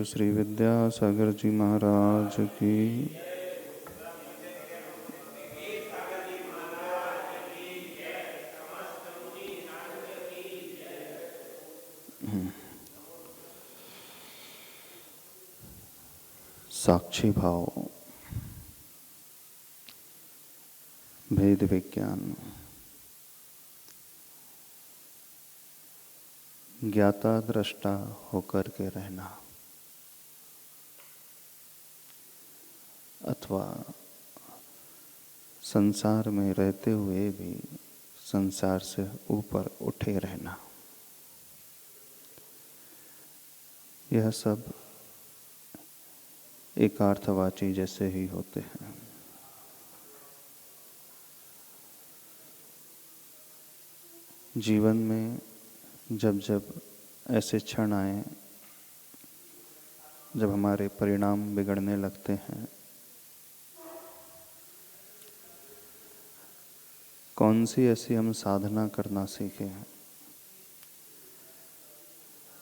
श्री विद्यासागर जी महाराज की। साक्षी भाव, भेद विज्ञान, ज्ञाता दृष्टा होकर के रहना अथवा संसार में रहते हुए भी संसार से ऊपर उठे रहना, यह सब एकार्थवाची जैसे ही होते हैं। जीवन में जब जब ऐसे क्षण आए जब हमारे परिणाम बिगड़ने लगते हैं, कौन सी ऐसी हम साधना करना सीखें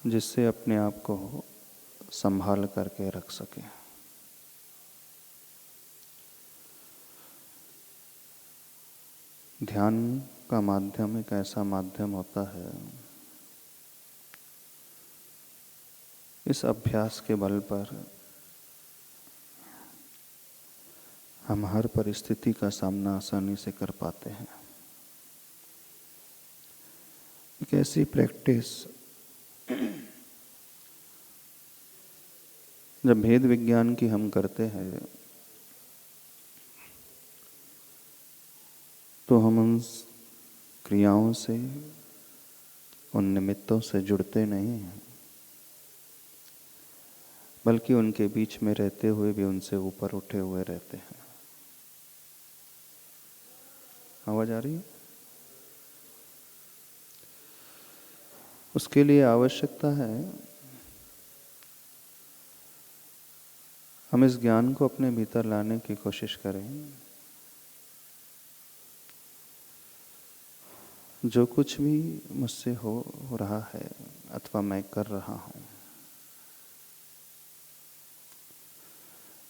जिससे अपने आप को संभाल करके रख सकें। ध्यान का माध्यम एक ऐसा माध्यम होता है, इस अभ्यास के बल पर हम हर परिस्थिति का सामना आसानी से कर पाते हैं। एक ऐसी प्रैक्टिस जब भेद विज्ञान की हम करते हैं तो हम उन क्रियाओं से, उन निमित्तों से जुड़ते नहीं हैं, बल्कि उनके बीच में रहते हुए भी उनसे ऊपर उठे हुए रहते हैं। आवाज आ रही है? उसके लिए आवश्यकता है हम इस ज्ञान को अपने भीतर लाने की कोशिश करें। जो कुछ भी मुझसे हो रहा है अथवा मैं कर रहा हूं,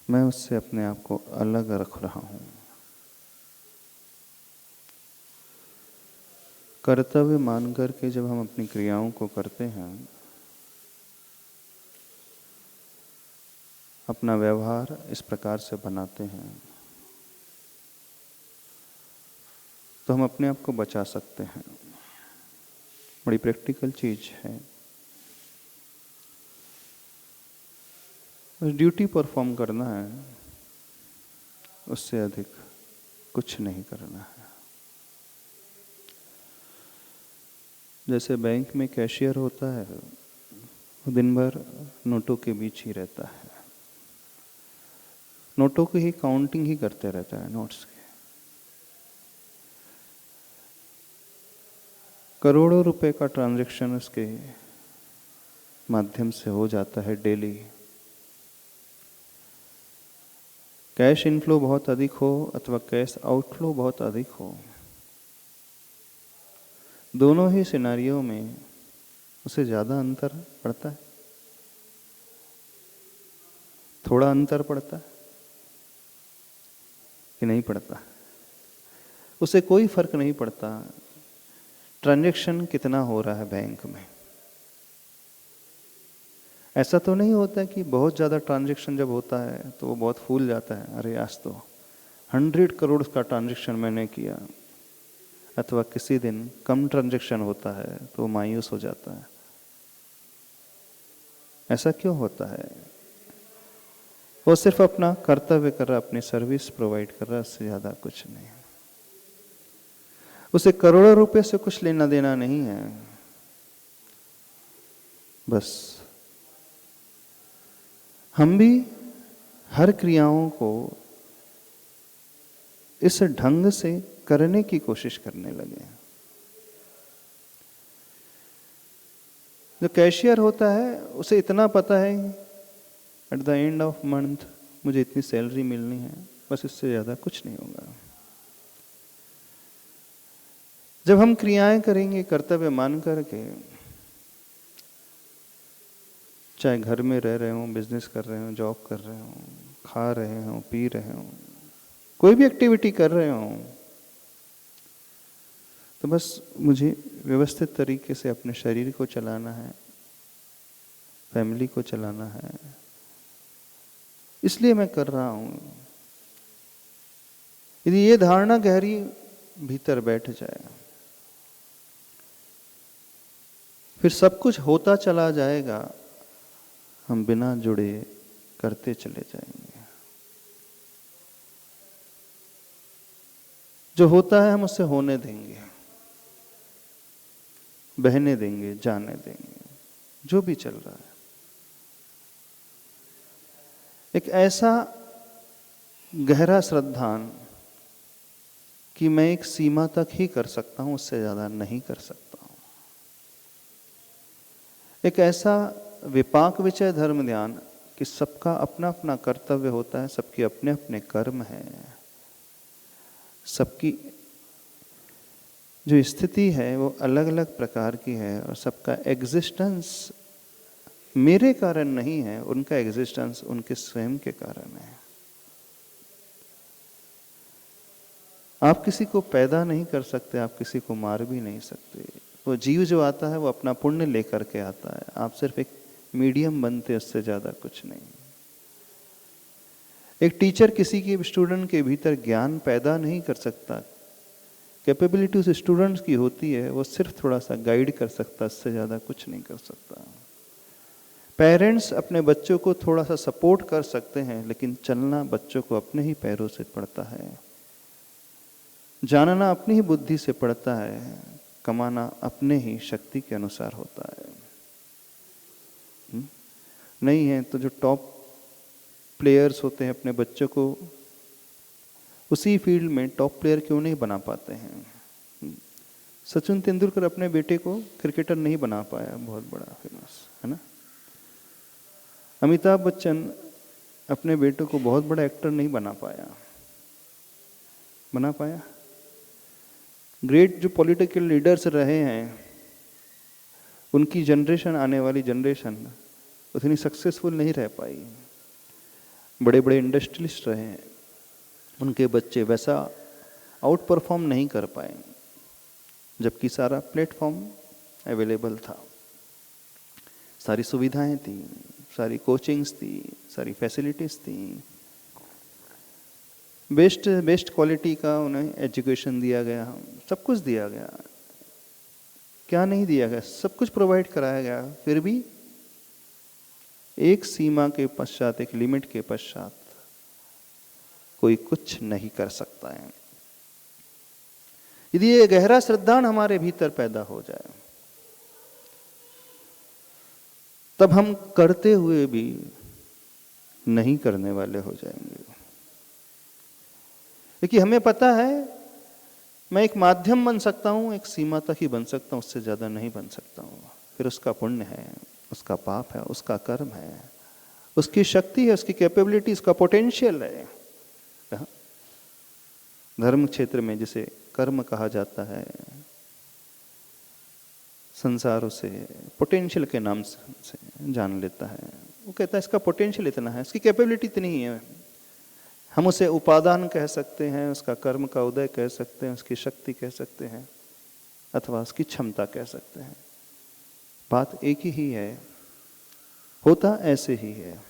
मैं उससे अपने आप को अलग रख रहा हूं। कर्तव्य मान करके जब हम अपनी क्रियाओं को करते हैं, अपना व्यवहार इस प्रकार से बनाते हैं, तो हम अपने आप को बचा सकते हैं। बड़ी प्रैक्टिकल चीज है। बस ड्यूटी परफॉर्म करना है, उससे अधिक कुछ नहीं करना है। जैसे बैंक में कैशियर होता है, वो दिन भर नोटों के बीच ही रहता है, नोटों की ही काउंटिंग ही करते रहता है, नोट्स की। करोड़ों रुपए का ट्रांजैक्शन उसके माध्यम से हो जाता है डेली। कैश इनफ्लो बहुत अधिक हो अथवा कैश आउटफ्लो बहुत अधिक हो, दोनों ही सिनारियों में उसे ज्यादा अंतर पड़ता है, थोड़ा अंतर पड़ता है कि नहीं पड़ता? उसे कोई फर्क नहीं पड़ता ट्रांजैक्शन कितना हो रहा है बैंक में। ऐसा तो नहीं होता कि बहुत ज़्यादा ट्रांजैक्शन जब होता है तो वो बहुत फूल जाता है, अरे आज तो 100 करोड़ का ट्रांजैक्शन मैंने किया, अथवा किसी दिन कम ट्रांजैक्शन होता है तो वो मायूस हो जाता है। ऐसा क्यों होता है? वो सिर्फ अपना कर्तव्य कर रहा, अपनी सर्विस प्रोवाइड कर रहा, इससे ज़्यादा कुछ नहीं। उसे करोड़ों रुपए से कुछ लेना देना नहीं है। बस हम भी हर क्रियाओं को इस ढंग से करने की कोशिश करने लगे। जो कैशियर होता है उसे इतना पता है at the end of month मुझे इतनी सैलरी मिलनी है, बस इससे ज्यादा कुछ नहीं होगा। जब हम क्रियाएं करेंगे कर्तव्य मान करके, चाहे घर में रह रहे हों, बिजनेस कर रहे हों, जॉब कर रहे हों, खा रहे हों, पी रहे हों, कोई भी एक्टिविटी कर रहे हों, तो बस मुझे व्यवस्थित तरीके से अपने शरीर को चलाना है, फैमिली को चलाना है, इसलिए मैं कर रहा हूं। यदि ये धारणा गहरी भीतर बैठ जाए, फिर सब कुछ होता चला जाएगा, हम बिना जुड़े करते चले जाएंगे। जो होता है हम उससे होने देंगे, बहने देंगे, जाने देंगे, जो भी चल रहा है। एक ऐसा गहरा श्रद्धान कि मैं एक सीमा तक ही कर सकता हूं, उससे ज्यादा नहीं कर सकता हूं। एक ऐसा विपाक विचय धर्म ध्यान कि सबका अपना अपना कर्तव्य होता है, सबके अपने अपने कर्म हैं, सबकी जो स्थिति है वो अलग अलग प्रकार की है, और सबका एग्जिस्टेंस मेरे कारण नहीं है, उनका एग्जिस्टेंस उनके स्वयं के कारण है। आप किसी को पैदा नहीं कर सकते, आप किसी को मार भी नहीं सकते। वो जीव जो आता है वो अपना पुण्य लेकर के आता है, आप सिर्फ एक मीडियम बनते, उससे ज्यादा कुछ नहीं। एक टीचर किसी के स्टूडेंट के भीतर ज्ञान पैदा नहीं कर सकता, कैपेबिलिटी उस स्टूडेंट्स की होती है, वो सिर्फ थोड़ा सा गाइड कर सकता, इससे ज्यादा कुछ नहीं कर सकता। पेरेंट्स अपने बच्चों को थोड़ा सा सपोर्ट कर सकते हैं, लेकिन चलना बच्चों को अपने ही पैरों से पड़ता है, जानना अपनी ही बुद्धि से पड़ता है, कमाना अपने ही शक्ति के अनुसार होता है। नहीं है तो जो टॉप प्लेयर्स होते हैं अपने बच्चों को उसी फील्ड में टॉप प्लेयर क्यों नहीं बना पाते हैं। सचिन तेंदुलकर अपने बेटे को क्रिकेटर नहीं बना पाया, बहुत बड़ा फेमस है ना। अमिताभ बच्चन अपने बेटों को बहुत बड़ा एक्टर नहीं बना पाया। ग्रेट जो पॉलिटिकल लीडर्स रहे हैं, उनकी जनरेशन, आने वाली जनरेशन उतनी सक्सेसफुल नहीं रह पाई। बड़े बड़े इंडस्ट्रियलिस्ट रहे हैं, उनके बच्चे वैसा आउट परफॉर्म नहीं कर पाए, जबकि सारा प्लेटफॉर्म अवेलेबल था, सारी सुविधाएं थी, सारी कोचिंग्स थी, सारी फैसिलिटीज थी, बेस्ट क्वालिटी का उन्हें एजुकेशन दिया गया, सब कुछ दिया गया। क्या नहीं दिया गया, सब कुछ प्रोवाइड कराया गया, फिर भी एक सीमा के पश्चात, एक लिमिट के पश्चात कोई कुछ नहीं कर सकता है। यदि ये गहरा श्रद्धान हमारे भीतर पैदा हो जाए, तब हम करते हुए भी नहीं करने वाले हो जाएंगे। क्योंकि हमें पता है मैं एक माध्यम बन सकता हूं, एक सीमा तक ही बन सकता हूं, उससे ज्यादा नहीं बन सकता हूं। फिर उसका पुण्य है, उसका पाप है, उसका कर्म है, उसकी शक्ति है, उसकी कैपेबिलिटी, उसका पोटेंशियल है। धर्म क्षेत्र में जिसे कर्म कहा जाता है, संसार उसे पोटेंशियल के नाम से जान लेता है। वो कहता है इसका पोटेंशियल इतना है, इसकी कैपेबिलिटी इतनी ही है। हम उसे उपादान कह सकते हैं, उसका कर्म का उदय कह सकते हैं, उसकी शक्ति कह सकते हैं, अथवा उसकी क्षमता कह सकते हैं। बात एक ही है, होता ऐसे ही है।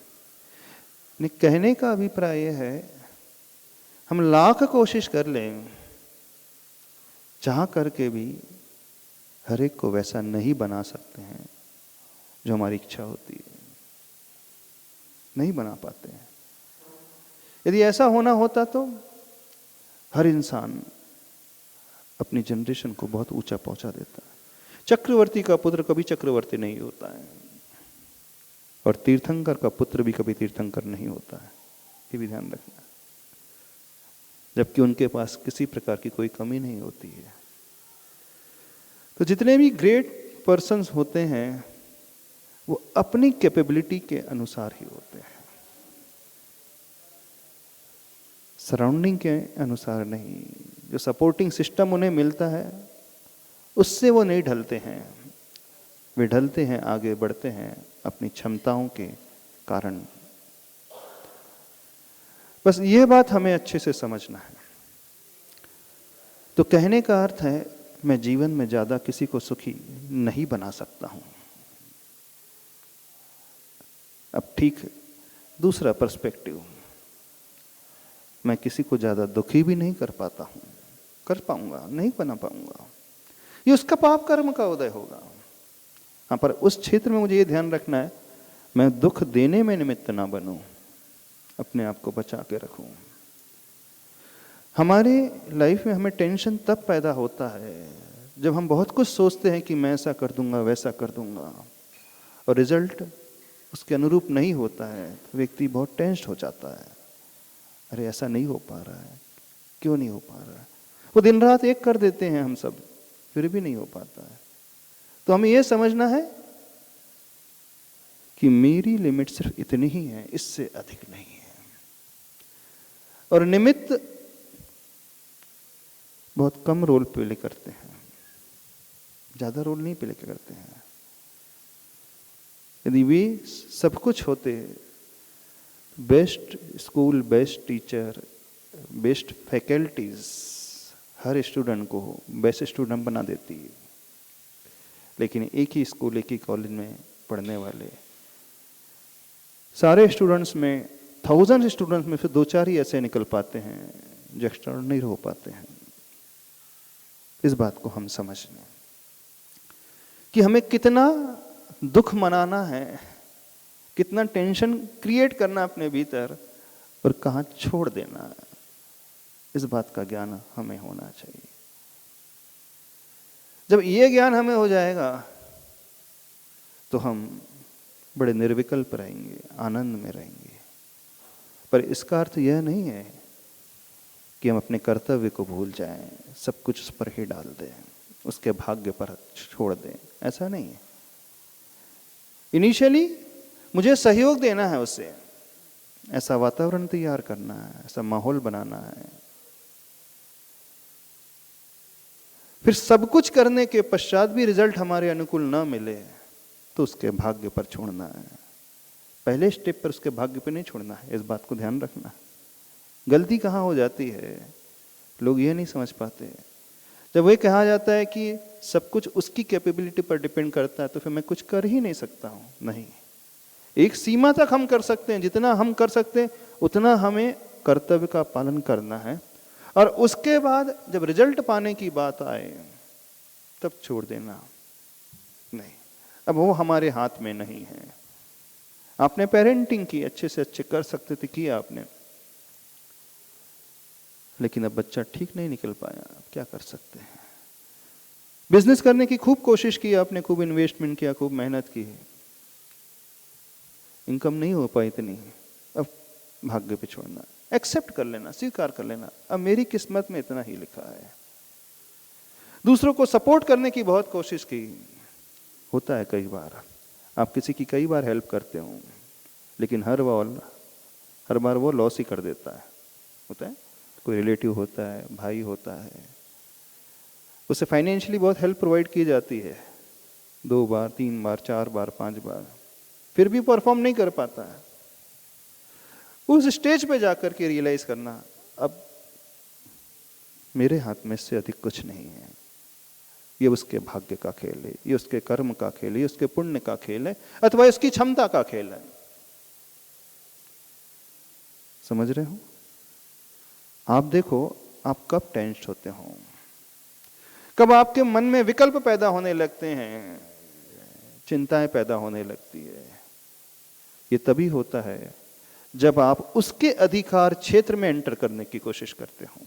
कहने का अभिप्राय यह है, हम लाख कोशिश कर लें, चाह करके भी हर एक को वैसा नहीं बना सकते हैं जो हमारी इच्छा होती है, नहीं बना पाते हैं। यदि ऐसा होना होता तो हर इंसान अपनी जनरेशन को बहुत ऊंचा पहुंचा देता है। चक्रवर्ती का पुत्र कभी चक्रवर्ती नहीं होता है, और तीर्थंकर का पुत्र भी कभी तीर्थंकर नहीं होता है, ये भी ध्यान रखना। जबकि उनके पास किसी प्रकार की कोई कमी नहीं होती है। तो जितने भी ग्रेट पर्सन्स होते हैं वो अपनी कैपेबिलिटी के अनुसार ही होते हैं, सराउंडिंग के अनुसार नहीं। जो सपोर्टिंग सिस्टम उन्हें मिलता है उससे वो नहीं ढलते हैं, वे ढलते हैं, आगे बढ़ते हैं अपनी क्षमताओं के कारण। बस ये बात हमें अच्छे से समझना है। तो कहने का अर्थ है, मैं जीवन में ज्यादा किसी को सुखी नहीं बना सकता हूं। अब ठीक दूसरा पर्सपेक्टिव, मैं किसी को ज्यादा दुखी भी नहीं कर पाता हूं, कर पाऊंगा नहीं, बना पाऊंगा, ये उसका पाप कर्म का उदय होगा। हाँ, पर उस क्षेत्र में मुझे ये ध्यान रखना है, मैं दुख देने में निमित्त ना बनूं, अपने आप को बचा के रखूं। हमारे लाइफ में हमें टेंशन तब पैदा होता है जब हम बहुत कुछ सोचते हैं कि मैं ऐसा कर दूंगा, वैसा कर दूंगा, और रिजल्ट उसके अनुरूप नहीं होता है तो व्यक्ति बहुत टेंस्ड हो जाता है। अरे ऐसा नहीं हो पा रहा है, क्यों नहीं हो पा रहा है? वो दिन रात एक कर देते हैं हम सब, फिर भी नहीं हो पाता है। तो हमें यह समझना है कि मेरी लिमिट सिर्फ इतनी ही है, इससे अधिक नहीं है। और निमित्त बहुत कम रोल प्ले करते हैं, ज्यादा रोल नहीं प्ले करते हैं। यदि वे सब कुछ होते, best school, best teacher, best faculties हर स्टूडेंट को बेस्ट स्टूडेंट बना देती है, लेकिन एक ही स्कूल, एक ही कॉलेज में पढ़ने वाले सारे स्टूडेंट्स में, थाउजेंड स्टूडेंट्स में से 2-4 ही ऐसे निकल पाते हैं जो एक्स्ट्राऑर्डिनरी हो पाते हैं। इस बात को हम समझ लें कि हमें कितना दुख मनाना है, कितना टेंशन क्रिएट करना अपने भीतर, और कहाँ छोड़ देना है। इस बात का ज्ञान हमें होना चाहिए। जब ये ज्ञान हमें हो जाएगा तो हम बड़े निर्विकल्प रहेंगे, आनंद में रहेंगे। पर इसका अर्थ यह नहीं है कि हम अपने कर्तव्य को भूल जाएं, सब कुछ उस पर ही डाल दें, उसके भाग्य पर छोड़ दें, ऐसा नहीं है। इनिशियली मुझे सहयोग देना है उससे, ऐसा वातावरण तैयार करना है, ऐसा माहौल बनाना है। फिर सब कुछ करने के पश्चात भी रिजल्ट हमारे अनुकूल ना मिले तो उसके भाग्य पर छोड़ना है। पहले स्टेप पर उसके भाग्य पर नहीं छोड़ना है, इस बात को ध्यान रखना। गलती कहाँ हो जाती है, लोग ये नहीं समझ पाते। जब वही कहा जाता है कि सब कुछ उसकी कैपेबिलिटी पर डिपेंड करता है, तो फिर मैं कुछ कर ही नहीं सकता हूं। नहीं, एक सीमा तक हम कर सकते हैं, जितना हम कर सकते हैं उतना हमें कर्तव्य का पालन करना है, और उसके बाद जब रिजल्ट पाने की बात आए तब छोड़ देना नहीं। अब वो हमारे हाथ में नहीं है। आपने पेरेंटिंग की, अच्छे से अच्छे कर सकते थे, किया आपने, लेकिन अब बच्चा ठीक नहीं निकल पाया, अब क्या कर सकते हैं? बिजनेस करने की खूब कोशिश की आपने, खूब इन्वेस्टमेंट किया, खूब मेहनत की, इनकम नहीं हो पाई इतनी, अब भाग्य पे छोड़ना, एक्सेप्ट कर लेना, स्वीकार कर लेना, अब मेरी किस्मत में इतना ही लिखा है। दूसरों को सपोर्ट करने की बहुत कोशिश की, होता है कई बार आप किसी की कई बार हेल्प करते हो, लेकिन हर बार वो लॉस ही कर देता है। होता है, कोई रिलेटिव होता है, भाई होता है, उसे फाइनेंशियली बहुत हेल्प प्रोवाइड की जाती है, 2 बार 3 बार 4 बार 5 बार, फिर भी परफॉर्म नहीं कर पाता है। उस स्टेज पे जाकर के रियलाइज करना, अब मेरे हाथ में इससे अधिक कुछ नहीं है, ये उसके भाग्य का खेल है, ये उसके कर्म का खेल है, ये उसके पुण्य का खेल है, अथवा इसकी क्षमता का खेल है। समझ रहे हो? आप देखो, आप कब टेंस्ड होते हो, कब आपके मन में विकल्प पैदा होने लगते हैं, चिंताएं पैदा होने लगती है। ये तभी होता है जब आप उसके अधिकार क्षेत्र में एंटर करने की कोशिश करते हो।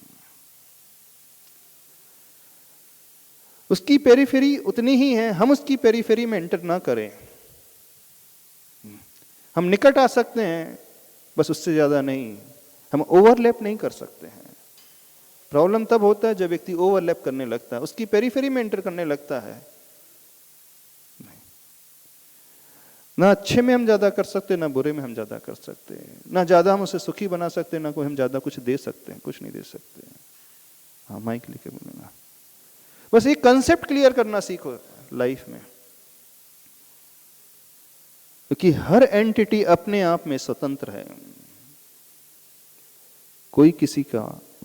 उसकी पेरीफेरी उतनी ही है, हम उसकी पेरीफेरी में एंटर ना करें। हम निकट आ सकते हैं, बस उससे ज्यादा नहीं, हम ओवरलैप नहीं कर सकते हैं। प्रॉब्लम तब होता है जब व्यक्ति ओवरलैप करने लगता है, उसकी पेरीफेरी में एंटर करने लगता है। ना अच्छे में हम ज्यादा कर सकते, ना बुरे में हम ज्यादा कर सकते, ना ज्यादा हम उसे सुखी बना सकते, ना कोई हम ज्यादा कुछ दे सकते हैं, कुछ नहीं दे सकते। हाँ, माइक लेके बोलना। बस एक कंसेप्ट क्लियर करना सीखो लाइफ में क्योंकि हर एंटिटी अपने आप में स्वतंत्र है, कोई किसी का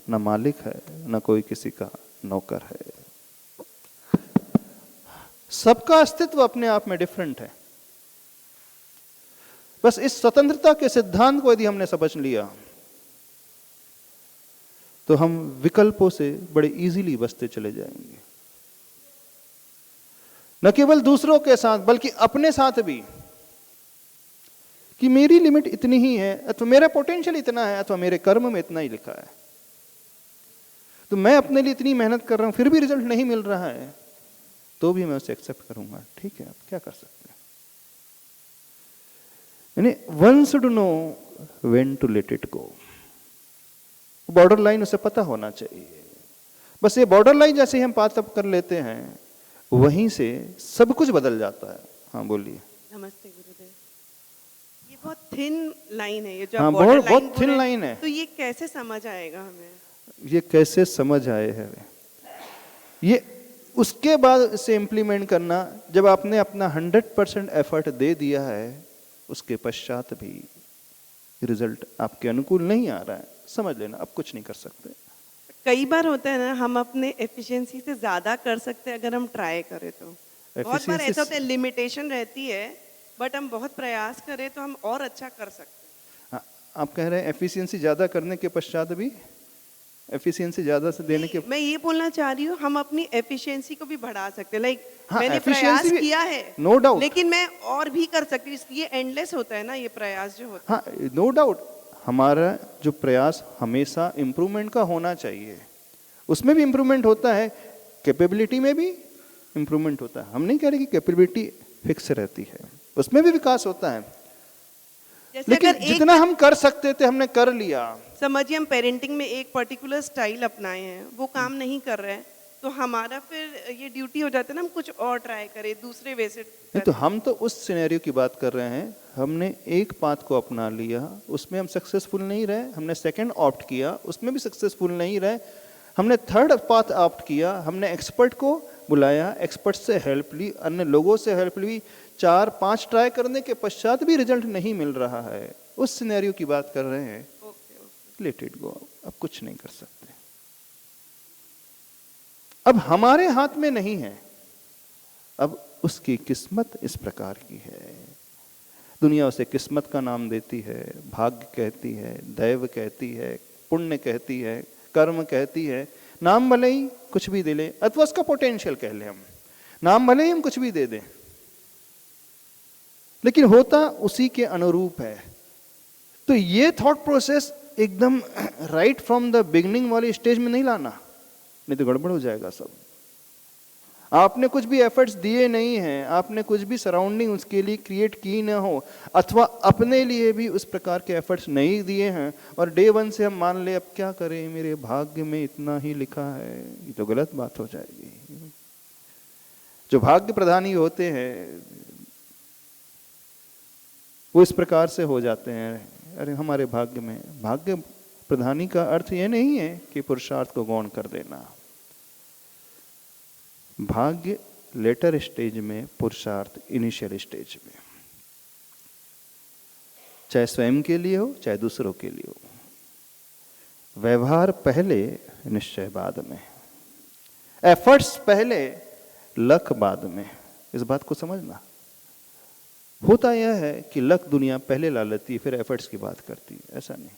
न मालिक है न कोई किसी का नौकर है, सबका अस्तित्व अपने आप में डिफरेंट है। बस इस स्वतंत्रता के सिद्धांत को यदि हमने समझ लिया तो हम विकल्पों से बड़े इजीली बचते चले जाएंगे, न केवल दूसरों के साथ बल्कि अपने साथ भी, कि मेरी लिमिट इतनी ही है, अथवा मेरा पोटेंशियल इतना है, अथवा मेरे कर्म में इतना ही लिखा है, तो मैं अपने लिए इतनी मेहनत कर रहा हूं फिर भी रिजल्ट नहीं मिल रहा है, तो भी मैं उसे एक्सेप्ट करूंगा। ठीक है, आप क्या कर सकते हैं। यानी one should know when to let it go. Border line उसे पता होना चाहिए। बस ये बॉर्डर लाइन जैसे ही हम पास अप कर लेते हैं वहीं से सब कुछ बदल जाता है। हाँ बोलिए। नमस्ते गुरुदेव। ये बहुत थिन लाइन है, ये जो हाँ, बॉर्डर बहुत थिन लाइन है। तो ये कैसे समझ आएगा हमें? ये कैसे समझ आए है, ये उसके बाद इसे इम्प्लीमेंट करना, जब आपने अपना 100% एफर्ट दे दिया है उसके पश्चात भी रिजल्ट आपके अनुकूल नहीं आ रहा है, समझ लेना अब कुछ नहीं कर सकते। कई बार होता है ना, हम अपने एफिशिएंसी से ज्यादा कर सकते हैं अगर हम ट्राई करें तो। बहुत बार ऐसा होता है, लिमिटेशन रहती है, बट हम बहुत प्रयास करें तो हम और अच्छा कर सकते हैं। हाँ, आप कह रहे हैं एफिशिएंसी ज्यादा करने के पश्चात भी एफिशिएंसी ज्यादा से देने के, मैं ये बोलना चाह रही हूँ, हम अपनी एफिशिएंसी को भी बढ़ा सकते हैं। लाइक हाँ, मैंने प्रयास किया है, नो डाउट, लेकिन मैं और भी कर सकती हूँ, इसलिए एंडलेस होता है ना ये प्रयास जो होता है। हाँ नो डाउट, हमारा जो प्रयास हमेशा इम्प्रूवमेंट का होना चाहिए, उसमें भी इम्प्रूवमेंट होता है, कैपेबिलिटी में भी इम्प्रूवमेंट होता है। हम नहीं कह रहे कि कैपेबिलिटी फिक्स रहती है, उसमें भी विकास होता है, लेकिन जितना हम कर सकते थे हमने कर लिया। समझिए हम पेरेंटिंग में एक पर्टिकुलर स्टाइल अपनाए हैं, वो काम नहीं कर रहे हैं, तो हमारा फिर ये ड्यूटी हो जाता है ना, हम कुछ और ट्राई करें दूसरे वे से। नहीं तो हम तो उस सिनेरियो की बात कर रहे हैं, हमने एक पाथ को अपना लिया, उसमें हम सक्सेसफुल नहीं रहे, हमने सेकंड ऑप्ट किया, उसमें भी सक्सेसफुल नहीं रहे, हमने थर्ड पाथ ऑप्ट किया, हमने एक्सपर्ट को बुलाया, एक्सपर्ट से हेल्प ली, अन्य लोगों से हेल्प ली, 4-5 ट्राई करने के पश्चात भी रिजल्ट नहीं मिल रहा है, उस सिनेरियो की बात कर रहे हैं। लेट इट गो, अब कुछ नहीं कर सकते, अब हमारे हाथ में नहीं है, अब उसकी किस्मत इस प्रकार की है। दुनिया उसे किस्मत का नाम देती है, भाग्य कहती है, दैव कहती है, पुण्य कहती है, कर्म कहती है, नाम भले ही कुछ भी दे ले, अथवा उसका पोटेंशियल कह ले, हम नाम भले ही हम कुछ भी दे दें, लेकिन होता उसी के अनुरूप है। तो ये थॉट प्रोसेस एकदम राइट फ्रॉम द बिगिनिंग वाली स्टेज में नहीं लाना, नहीं तो गड़बड़ हो जाएगा सब। आपने कुछ भी एफर्ट्स दिए नहीं हैं, आपने कुछ भी सराउंडिंग उसके लिए क्रिएट की ना हो, अथवा अपने लिए भी उस प्रकार के एफर्ट्स नहीं दिए हैं, और डे 1 से हम मान ले अब क्या करें, मेरे भाग्य में इतना ही लिखा है, ये तो गलत बात हो जाएगी। जो भाग्य प्रधानी होते हैं वो इस प्रकार से हो जाते हैं, अरे हमारे भाग्य में, भाग्य प्रधानी का अर्थ ये नहीं है कि पुरुषार्थ को गौण कर देना। भाग्य लेटर स्टेज में, पुरुषार्थ इनिशियल स्टेज में, चाहे स्वयं के लिए हो चाहे दूसरों के लिए हो। व्यवहार पहले, निश्चय बाद में, एफर्ट्स पहले, लक बाद में। इस बात को समझना। होता यह है कि लक दुनिया पहले ला लेती है, फिर एफर्ट्स की बात करती है, ऐसा नहीं।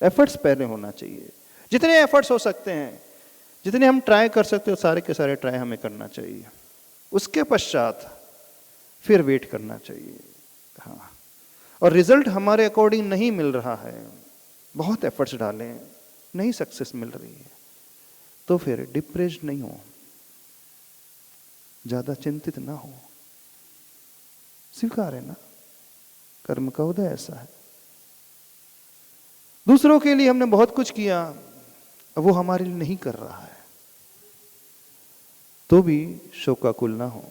एफर्ट्स पहले होना चाहिए, जितने एफर्ट्स हो सकते हैं, जितने हम ट्राई कर सकते हो, सारे के सारे ट्राई हमें करना चाहिए। उसके पश्चात फिर वेट करना चाहिए। हाँ, और रिजल्ट हमारे अकॉर्डिंग नहीं मिल रहा है, बहुत एफर्ट्स डालें, नहीं सक्सेस मिल रही है, तो फिर डिप्रेस्ड नहीं हो, ज्यादा चिंतित ना हो, स्वीकार है ना, कर्म का उदय ऐसा है। दूसरों के लिए हमने बहुत कुछ किया, वो हमारे लिए नहीं कर रहा है, तो भी शोकाकुल ना हो,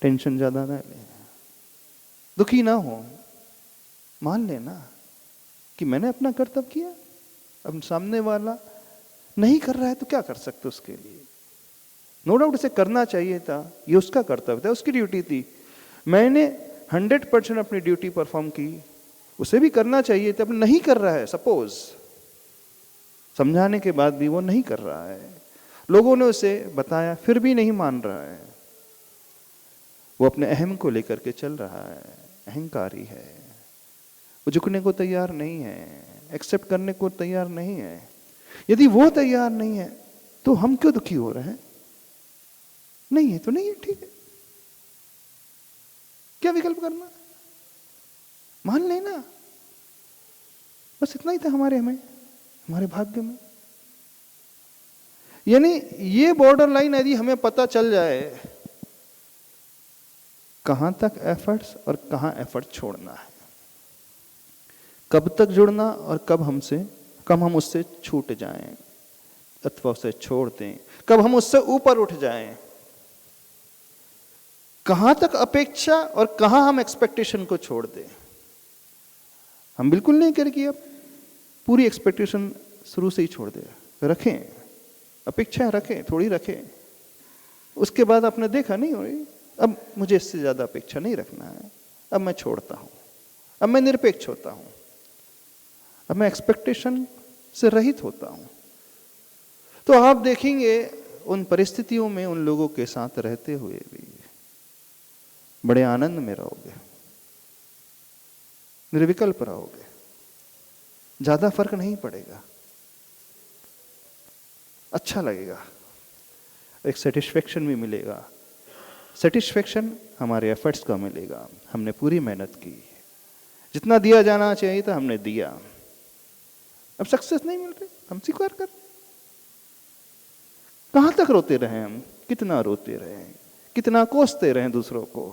टेंशन ज्यादा ना ले, दुखी ना हो, मान लेना कि मैंने अपना कर्तव्य किया, अब सामने वाला नहीं कर रहा है तो क्या कर सकते उसके लिए, नो डाउट इसे करना चाहिए था, ये उसका कर्तव्य था, उसकी ड्यूटी थी। मैंने 100% अपनी ड्यूटी परफॉर्म की, उसे भी करना चाहिए था, अब नहीं कर रहा है। सपोज समझाने के बाद भी वो नहीं कर रहा है, लोगों ने उसे बताया फिर भी नहीं मान रहा है, वो अपने अहम को लेकर के चल रहा है, अहंकारी है, वो झुकने को तैयार नहीं है, एक्सेप्ट करने को तैयार नहीं है। यदि वो तैयार नहीं है तो हम क्यों दुखी हो रहे हैं? नहीं है तो नहीं है, ठीक है, क्या विकल्प करना, मान लेना, बस इतना ही था हमारे भाग्य में। यानी ये बॉर्डर लाइन यदि हमें पता चल जाए कहां तक एफर्ट्स और कहां एफर्ट छोड़ना है, कब तक जुड़ना और कब हम उससे छूट जाएं अथवा उसे छोड़ दें, कब हम उससे ऊपर उठ जाएं, कहां तक अपेक्षा और कहां हम एक्सपेक्टेशन को छोड़ दें। हम बिल्कुल नहीं करें अब पूरी एक्सपेक्टेशन शुरू से ही छोड़ दे, रखें अपेक्षा, रखें थोड़ी रखें, उसके बाद आपने देखा नहीं हो रही, अब मुझे इससे ज्यादा अपेक्षा नहीं रखना है, अब मैं छोड़ता हूं, अब मैं निरपेक्ष होता हूं, अब मैं एक्सपेक्टेशन से रहित होता हूं। तो आप देखेंगे उन परिस्थितियों में उन लोगों के साथ रहते हुए भी बड़े आनंद में रहोगे, निर्विकल्प रहोगे, ज्यादा फर्क नहीं पड़ेगा, अच्छा लगेगा, एक सेटिस्फेक्शन भी मिलेगा। सेटिस्फेक्शन हमारे एफर्ट्स का मिलेगा, हमने पूरी मेहनत की, जितना दिया जाना चाहिए था हमने दिया, अब सक्सेस नहीं मिल रही, हम स्वीकार कर। कहां तक रोते रहे हम, कितना रोते रहे, कितना कोसते रहे दूसरों को,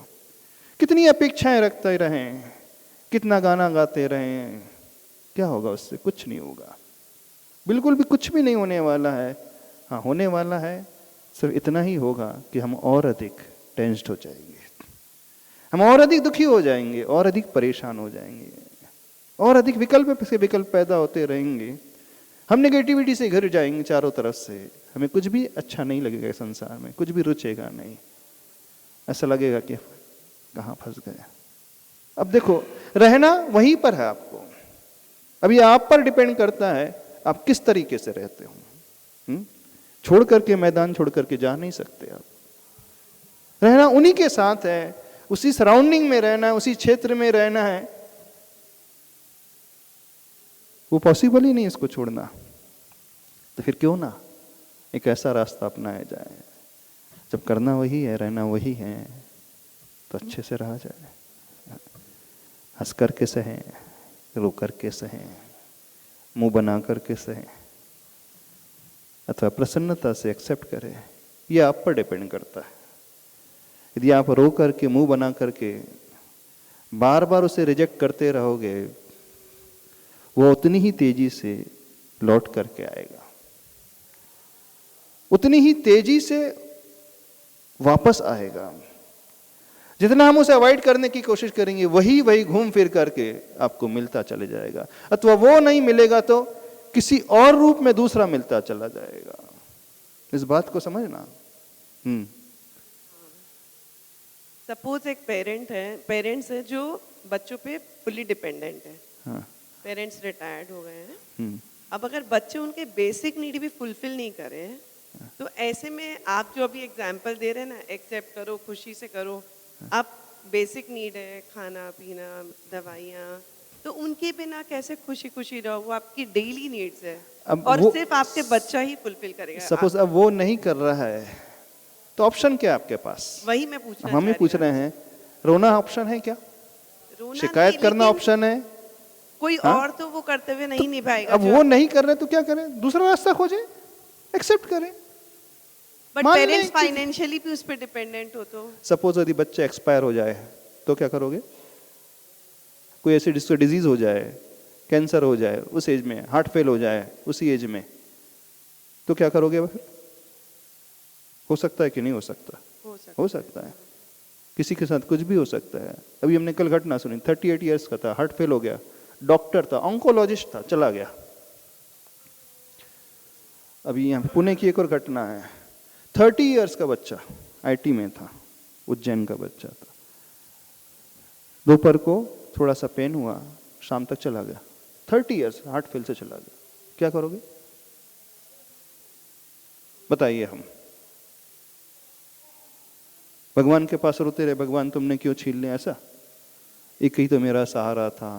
कितनी अपेक्षाएं रखते रहे, कितना गाना गाते रहे, क्या होगा उससे? कुछ नहीं होगा, बिल्कुल भी कुछ भी नहीं होने वाला है। हाँ, होने वाला है सिर्फ इतना ही होगा कि हम और अधिक टेंस्ड हो जाएंगे, हम और अधिक दुखी हो जाएंगे, और अधिक परेशान हो जाएंगे, और अधिक विकल्प से विकल्प पैदा होते रहेंगे, हम नेगेटिविटी से घिर जाएंगे चारों तरफ से, हमें कुछ भी अच्छा नहीं लगेगा संसार में, कुछ भी रुचेगा नहीं, ऐसा लगेगा कि कहाँ फंस गए। अब देखो, रहना वहीं पर है आपको, अभी आप पर डिपेंड करता है आप किस तरीके से रहते हो। छोड़ करके, मैदान छोड़ करके जा नहीं सकते आप, रहना उन्हीं के साथ है, उसी सराउंडिंग में रहना है, उसी क्षेत्र में रहना है, वो पॉसिबल ही नहीं इसको छोड़ना। तो फिर क्यों ना एक ऐसा रास्ता अपनाया जाए, जब करना वही है, रहना वही है, तो अच्छे से रहा जाए, हंस करके सहें, रो करके सहें, मुंह बना करके सहें, अथवा प्रसन्नता से एक्सेप्ट करें, ये आप पर डिपेंड करता है। यदि आप रो करके, मुंह बना करके बार बार उसे रिजेक्ट करते रहोगे, वो उतनी ही तेजी से लौट करके आएगा, उतनी ही तेजी से वापस आएगा। जितना हम उसे अवॉइड करने की कोशिश करेंगे, वही वही घूम फिर करके आपको मिलता चले जाएगा, अथवा वो नहीं मिलेगा तो किसी और रूप में दूसरा मिलता चला जाएगा। इस बात को समझना। सपोज एक पेरेंट्स है जो बच्चों पे फुली डिपेंडेंट है। हाँ। पेरेंट्स रिटायर्ड हो गए हैं, अब अगर बच्चे उनके बेसिक नीड भी फुलफिल नहीं करे हैं, तो ऐसे में आप जो अभी एग्जाम्पल दे रहे हैं ना, एक्सेप्ट करो, खुशी से करो, आप बेसिक नीड है खाना पीना दवाइयाँ, तो उनके बिना कैसे खुशी खुशी रहो? वो आपकी डेली नीड्स है, और सिर्फ आपके बच्चा ही फुलफिल करेगा। सपोज अब वो नहीं कर रहा है, तो ऑप्शन क्या है आपके पास? वही मैं पूछना, हम ही पूछ रहे हैं। रोना ऑप्शन है क्या? शिकायत करना ऑप्शन है? कोई और तो वो करते हुए नहीं निभाएगा। अब वो नहीं कर रहे तो क्या करें? दूसरा रास्ता खोजें, एक्सेप्ट करें। बट पेरेंट्स फाइनेंशियली भी उस पर डिपेंडेंट हो तो सपोज यदि बच्चा एक्सपायर हो जाए तो क्या करोगे? कोई ऐसी डिजीज हो जाए, कैंसर हो जाए उस एज में, हार्ट फेल हो जाए उसी एज में, तो क्या करोगे? फिर हो सकता है कि नहीं हो सकता? हो सकता है, किसी के साथ कुछ भी हो सकता है। अभी हमने कल घटना सुनी, 38 इयर्स का था, हार्ट फेल हो गया, डॉक्टर था, ऑन्कोलॉजिस्ट था, चला गया। अभी यहाँ पुणे की एक और घटना है, 30 इयर्स का बच्चा, आईटी में था, उज्जैन का बच्चा था। दोपहर को थोड़ा सा पेन हुआ, शाम तक चला गया। 30 इयर्स, हार्ट फेल से चला गया। क्या करोगे बताइए? हम भगवान के पास रोते रहे, भगवान तुमने क्यों छीन लिया? ऐसा एक ही तो मेरा सहारा था,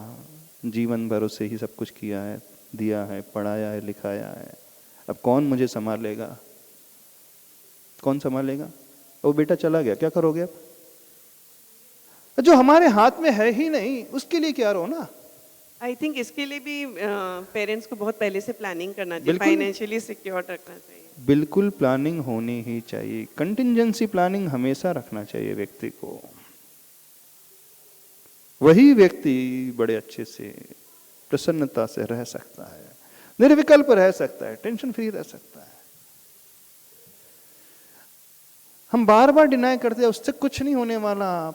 जीवन भर उसे ही सब कुछ किया है, दिया है, पढ़ाया है, लिखाया है, अब कौन मुझे संभालेगा? कौन संभालेगा? वो बेटा चला गया, क्या करोगे अब? जो हमारे हाथ में है ही नहीं उसके लिए क्या रोना? आई थिंक इसके लिए भी पेरेंट्स को बहुत पहले से प्लानिंग करना चाहिए, फाइनेंशियली सिक्योर रखना चाहिए। बिल्कुल प्लानिंग होनी ही चाहिए। कंटिजेंसी प्लानिंग हमेशा रखना चाहिए व्यक्ति को। वही व्यक्ति बड़े अच्छे से प्रसन्नता से रह सकता है, निर्विकल्प रह सकता है, टेंशन फ्री रह सकता है। हम बार बार डिनाई करते हैं उससे कुछ नहीं होने वाला,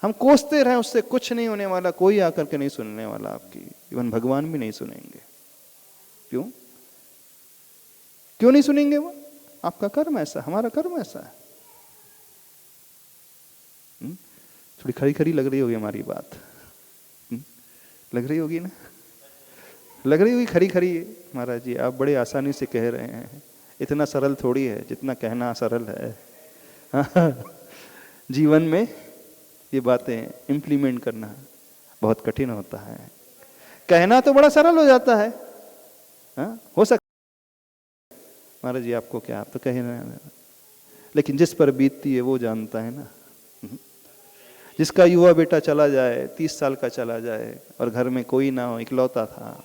हम कोसते रहे उससे कुछ नहीं होने वाला, कोई आकर के नहीं सुनने वाला आपकी, इवन भगवान भी नहीं सुनेंगे। क्यों क्यों नहीं सुनेंगे? वो आपका कर्म ऐसा, हमारा कर्म ऐसा है। थोड़ी खरी खरी लग रही होगी हमारी बात, लग रही होगी ना? लग रही होगी खरी खरी। महाराज जी आप बड़े आसानी से कह रहे हैं, इतना सरल थोड़ी है जितना कहना सरल है। जीवन में ये बातें इम्प्लीमेंट करना बहुत कठिन होता है। कहना तो बड़ा सरल हो जाता है, हो सकता महाराज जी आपको क्या, आप तो कह रहे हैं, लेकिन जिस पर बीतती है वो जानता है ना। जिसका युवा बेटा चला जाए, 30 साल का चला जाए और घर में कोई ना हो, इकलौता था,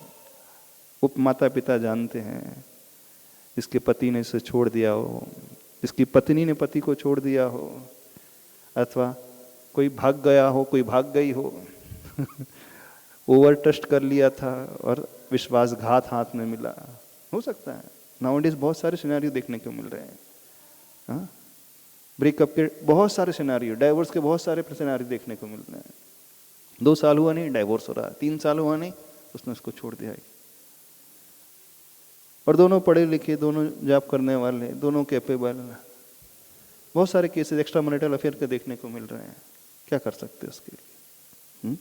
वो माता पिता जानते हैं। जिसके पति ने इसे छोड़ दिया हो, जिसकी पत्नी ने पति को छोड़ दिया हो, अथवा कोई भाग गया हो, कोई भाग गई हो, ओवर ट्रस्ट कर लिया था और विश्वासघात हाथ में मिला, हो सकता है। नाउअडेज बहुत सारे सिनेरियो देखने को मिल रहे हैं। ब्रेकअप के बहुत सारे सिनेरियो, डाइवोर्स के बहुत सारे सिनेरियो देखने को मिल रहे हैं। 2 साल हुआ नहीं डाइवोर्स हो रहा, 3 साल हुआ नहीं उसने उसको छोड़ दिया। और दोनों पढ़े लिखे, दोनों जॉब करने वाले, दोनों कैपेबल, बहुत सारे केसेस एक्स्ट्रा मैरिटल अफेयर के देखने को मिल रहे हैं। क्या कर सकते हैं उसके लिए?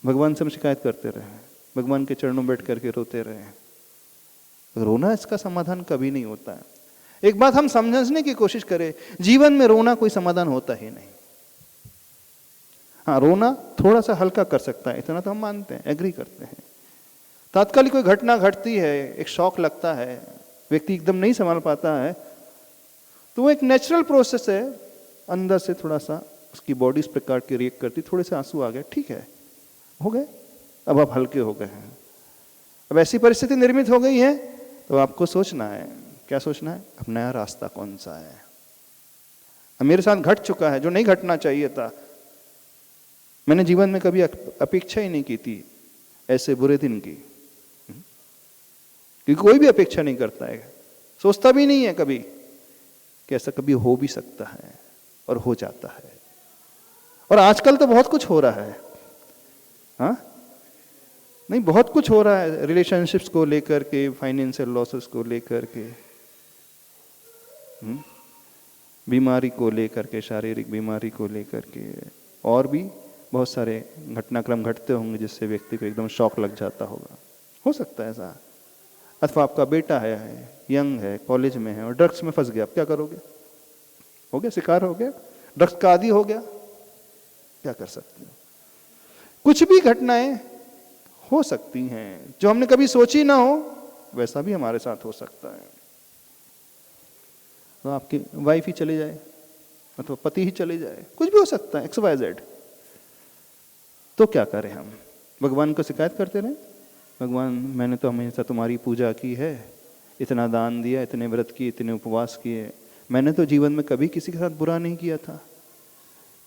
भगवान से हम शिकायत करते रहे, भगवान के चरणों बैठ करके रोते रहे। रोना इसका समाधान कभी नहीं होता है। एक बात हम समझने की कोशिश करें, जीवन में रोना कोई समाधान होता ही नहीं। हाँ, रोना थोड़ा सा हल्का कर सकता है, इतना तो हम मानते हैं, एग्री करते हैं। तात्कालिक कोई घटना घटती है, एक शॉक लगता है, व्यक्ति एकदम नहीं संभाल पाता है, तो वो एक नेचुरल प्रोसेस है, अंदर से थोड़ा सा उसकी बॉडी इस प्रकार की रिएक्ट करती, थोड़े से आंसू आ गए, ठीक है, हो गए, अब आप हल्के हो गए हैं। अब ऐसी परिस्थिति निर्मित हो गई है तो आपको सोचना है, क्या सोचना है? अब नया रास्ता कौन सा है? अब मेरे साथ घट चुका है जो नहीं घटना चाहिए था। मैंने जीवन में कभी अपेक्षा ही नहीं की थी ऐसे बुरे दिन की, क्योंकि कोई भी अपेक्षा नहीं करता है, सोचता भी नहीं है कभी कि ऐसा कभी हो भी सकता है, और हो जाता है। और आजकल तो बहुत कुछ हो रहा है, हाँ नहीं, बहुत कुछ हो रहा है, रिलेशनशिप्स को लेकर के, फाइनेंशियल लॉसेस को लेकर के, बीमारी को लेकर के, शारीरिक बीमारी को लेकर के, और भी बहुत सारे घटनाक्रम घटते होंगे जिससे व्यक्ति को एकदम शॉक लग जाता होगा, हो सकता है ऐसा। अथवा आपका बेटा है, यंग है, कॉलेज में है और ड्रग्स में फंस गया, आप क्या करोगे? हो गया, शिकार हो गया, ड्रग्स का आदी हो गया, क्या कर सकते हो? कुछ भी घटनाएं हो सकती हैं जो हमने कभी सोची ना हो, वैसा भी हमारे साथ हो सकता है। तो आपकी वाइफ ही चले जाए अथवा पति ही चले जाए, कुछ भी हो सकता है, XYZ। तो क्या करें हम? भगवान को शिकायत करते रहे, भगवान मैंने तो हमेशा तुम्हारी पूजा की है, इतना दान दिया, इतने व्रत किए, इतने उपवास किए, मैंने तो जीवन में कभी किसी के साथ बुरा नहीं किया था,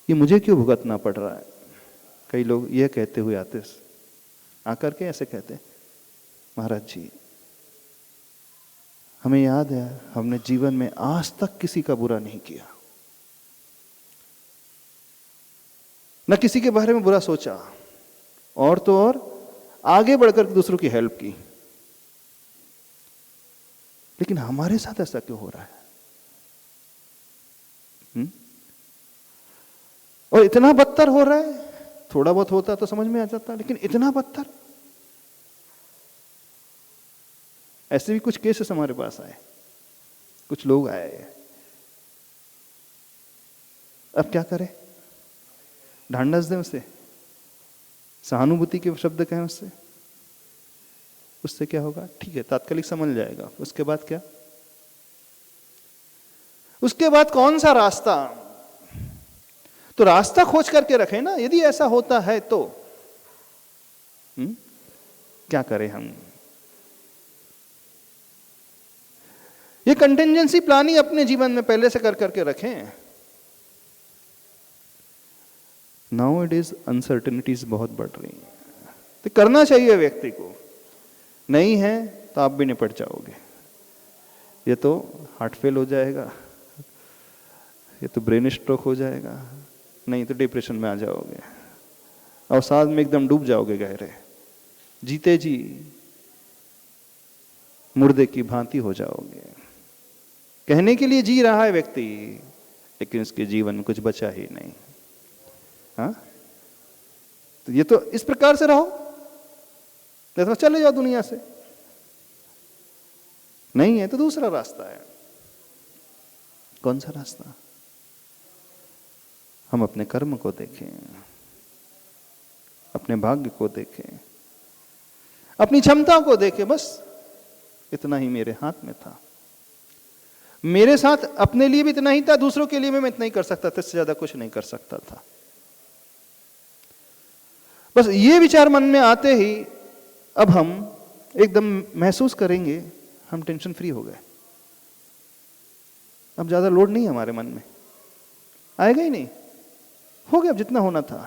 ये मुझे क्यों भुगतना पड़ रहा है? कई लोग यह कहते हुए आते, आकर के ऐसे कहते, महाराज जी हमें याद है हमने जीवन में आज तक किसी का बुरा नहीं किया, न किसी के बारे में बुरा सोचा, और तो और आगे बढ़कर दूसरों की हेल्प की। लेकिन हमारे साथ ऐसा क्यों हो रहा है? और इतना बदतर हो रहा है। थोड़ा बहुत होता तो समझ में आ जाता, लेकिन इतना बदतर। ऐसे भी कुछ केसेस हमारे पास आए, कुछ लोग आए। अब क्या करें? ढांढस दें उससे, सहानुभूति के शब्द कहें उससे? उससे क्या होगा? ठीक है, तात्कालिक समझ जाएगा। उसके बाद क्या? उसके बाद कौन सा रास्ता? तो रास्ता खोज करके रखें ना, यदि ऐसा होता है तो। क्या करें हम? ये कंटिंजेंसी प्लान ही अपने जीवन में पहले से कर करके रखें। नाउ इट इज अनसर्टेनिटीज बहुत बढ़ रही हैं, तो करना चाहिए व्यक्ति को। नहीं है तो आप भी निपट जाओगे। ये तो हार्ट फेल हो जाएगा, ये तो ब्रेन स्ट्रोक हो जाएगा, नहीं तो डिप्रेशन में आ जाओगे, और साथ में एकदम डूब जाओगे गहरे। जीते जी मुर्दे की भांति हो जाओगे। कहने के लिए जी रहा है व्यक्ति, लेकिन उसके जीवन में कुछ बचा ही नहीं। हाँ, तो ये तो इस प्रकार से रहो, तो चले जाओ दुनिया से। नहीं है तो दूसरा रास्ता है। कौन सा रास्ता? हम अपने कर्म को देखें, अपने भाग्य को देखें, अपनी क्षमता को देखें। बस इतना ही मेरे हाथ में था, मेरे साथ अपने लिए भी इतना ही था, दूसरों के लिए मैं इतना ही कर सकता था, इससे ज्यादा कुछ नहीं कर सकता था। बस ये विचार मन में आते ही अब हम एकदम महसूस करेंगे हम टेंशन फ्री हो गए। अब ज्यादा लोड नहीं है हमारे मन में, आएगा ही नहीं, हो गया अब जितना होना था।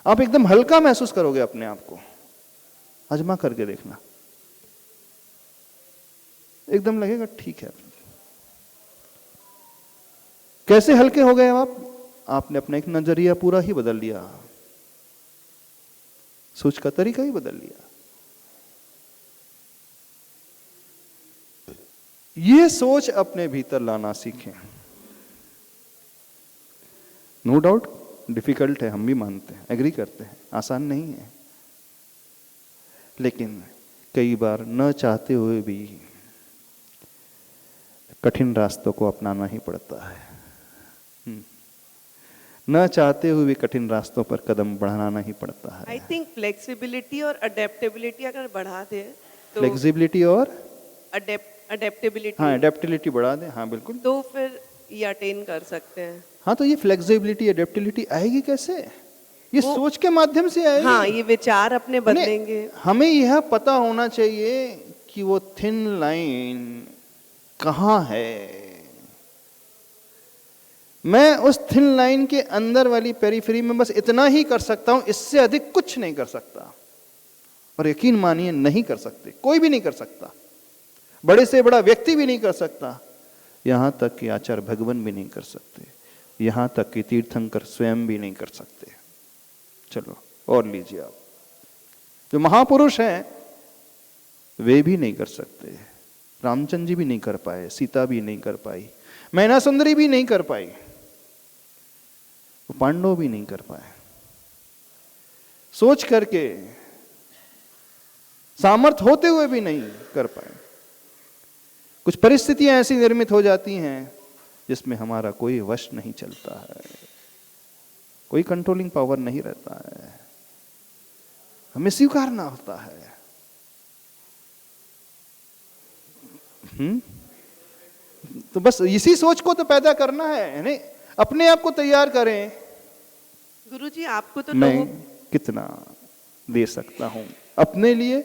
आप एकदम हल्का महसूस करोगे अपने आप को। आजमा करके देखना, एकदम लगेगा ठीक है। कैसे हल्के हो गए आप? आपने अपना एक नजरिया पूरा ही बदल लिया, सोच का तरीका ही बदल लिया। ये सोच अपने भीतर लाना सीखें। नो डाउट डिफिकल्ट है, हम भी मानते हैं, एग्री करते हैं, आसान नहीं है, लेकिन कई बार न चाहते हुए भी कठिन रास्तों को अपनाना ही पड़ता है। न चाहते हुए भी कठिन रास्तों पर कदम बढ़ाना ही पड़ता है। आई थिंक फ्लेक्सिबिलिटी और अडेप्टेबिलिटी अगर बढ़ा दे तो, फ्लेक्सिबिलिटी और अडेप्टेबिलिटी, हाँ अडेप्टेबिलिटी बढ़ा दें, हाँ बिल्कुल, तो फिर ये अटेन कर सकते हैं। हाँ, तो ये फ्लेक्सिबिलिटी अडेप्टेबिलिटी आएगी कैसे? ये सोच के माध्यम से आएगी। हाँ, ये विचार अपने बदलेंगे। हमें यह पता होना चाहिए कि वो थिन लाइन कहाँ है। मैं उस थिन लाइन के अंदर वाली पेरिफेरी में बस इतना ही कर सकता हूं, इससे अधिक कुछ नहीं कर सकता। और यकीन मानिए नहीं कर सकते, कोई भी नहीं कर सकता, बड़े से बड़ा व्यक्ति भी नहीं कर सकता, यहां तक कि आचार्य भगवान भी नहीं कर सकते, यहां तक कि तीर्थंकर स्वयं भी नहीं कर सकते। चलो और लीजिए आप, जो महापुरुष हैं वे भी नहीं कर सकते। रामचंद्र जी भी नहीं कर पाए, सीता भी नहीं कर पाई, मैना सुंदरी भी नहीं कर पाई, पांडव भी नहीं कर पाए। सोच करके, सामर्थ होते हुए भी नहीं कर पाए। कुछ परिस्थितियां ऐसी निर्मित हो जाती हैं जिसमें हमारा कोई वश नहीं चलता है, कोई कंट्रोलिंग पावर नहीं रहता है, हमें स्वीकारना होता है। तो बस इसी सोच को तो पैदा करना है, नहीं अपने आप को तैयार करें। गुरुजी आपको तो मैं कितना दे सकता हूं अपने लिए,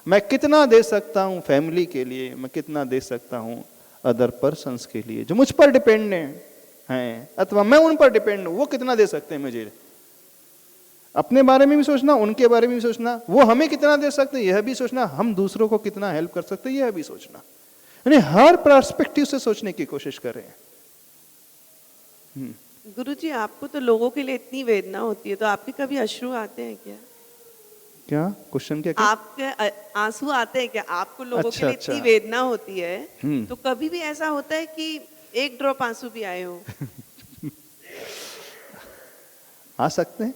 मैं कितना दे सकता हूं फैमिली के लिए, मैं कितना दे सकता हूं अदर पर्सन्स के लिए जो मुझ पर डिपेंडेंट हैं, अथवा मैं उन पर डिपेंड हूं, वो कितना दे सकते हैं मुझे। अपने बारे में भी सोचना, उनके बारे में भी सोचना, वो हमें कितना दे सकते हैं यह भी सोचना, हम दूसरों को कितना हेल्प कर सकते हैं यह भी सोचना। यानी हर पर्सपेक्टिव से सोचने की कोशिश करें। गुरुजी आपको तो लोगों के लिए इतनी वेदना होती है, तो आपके कभी अश्रु आते हैं क्या? क्या क्वेश्चन क्या? आपके आंसू आते हैं क्या? आपको लोगों के अच्छा, लिए इतनी अच्छा। वेदना होती है, हम्म। तो कभी भी ऐसा होता है कि एक ड्रॉप आंसू भी आए हो? आ सकते हैं,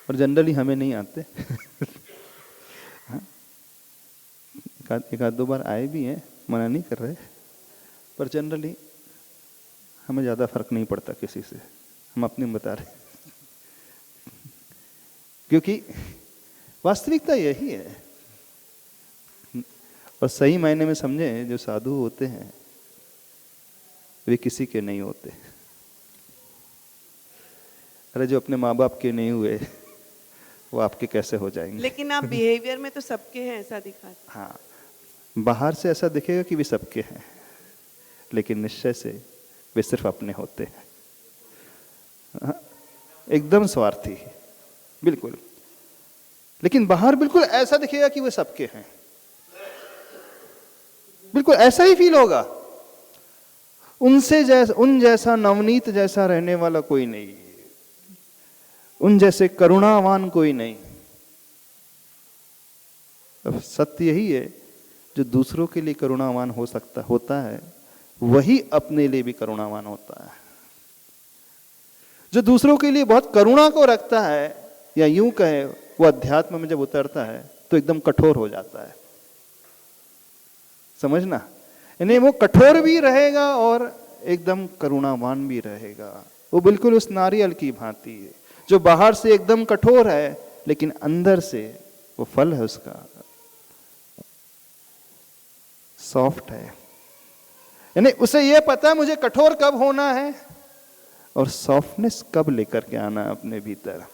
और जनरली हमें नहीं आते। हाँ, एक आध दो बार आए भी हैं, मना नहीं कर रहे, पर जनरली हमें ज़्यादा फर्क नहीं पड़ता किसी से, हम अपनी बता रहे। क्योंकि वास्तविकता यही है, और सही मायने में समझे, जो साधु होते हैं वे किसी के नहीं होते। अरे जो अपने माँ बाप के नहीं हुए वो आपके कैसे हो जाएंगे? लेकिन आप बिहेवियर में तो सबके हैं ऐसा दिखाते। हाँ, बाहर से ऐसा दिखेगा कि वे सबके हैं, लेकिन निश्चय से वे सिर्फ अपने होते हैं। हाँ, एकदम स्वार्थी, बिल्कुल। लेकिन बाहर बिल्कुल ऐसा दिखेगा कि वे सबके हैं, बिल्कुल ऐसा ही फील होगा। उन जैसा नवनीत जैसा रहने वाला कोई नहीं, उन जैसे करुणावान कोई नहीं। अब सत्य यही है, जो दूसरों के लिए करुणावान होता है वही अपने लिए भी करुणावान होता है। जो दूसरों के लिए बहुत करुणा को रखता है, या यूं कहे वो अध्यात्म में जब उतरता है तो एकदम कठोर हो जाता है। समझना, यानी वो कठोर भी रहेगा और एकदम करुणावान भी रहेगा। वो बिल्कुल उस नारियल की भांति है, जो बाहर से एकदम कठोर है लेकिन अंदर से वो फल है उसका सॉफ्ट है। यानी उसे ये पता है मुझे कठोर कब होना है और सॉफ्टनेस कब लेकर के आना है अपने भीतर।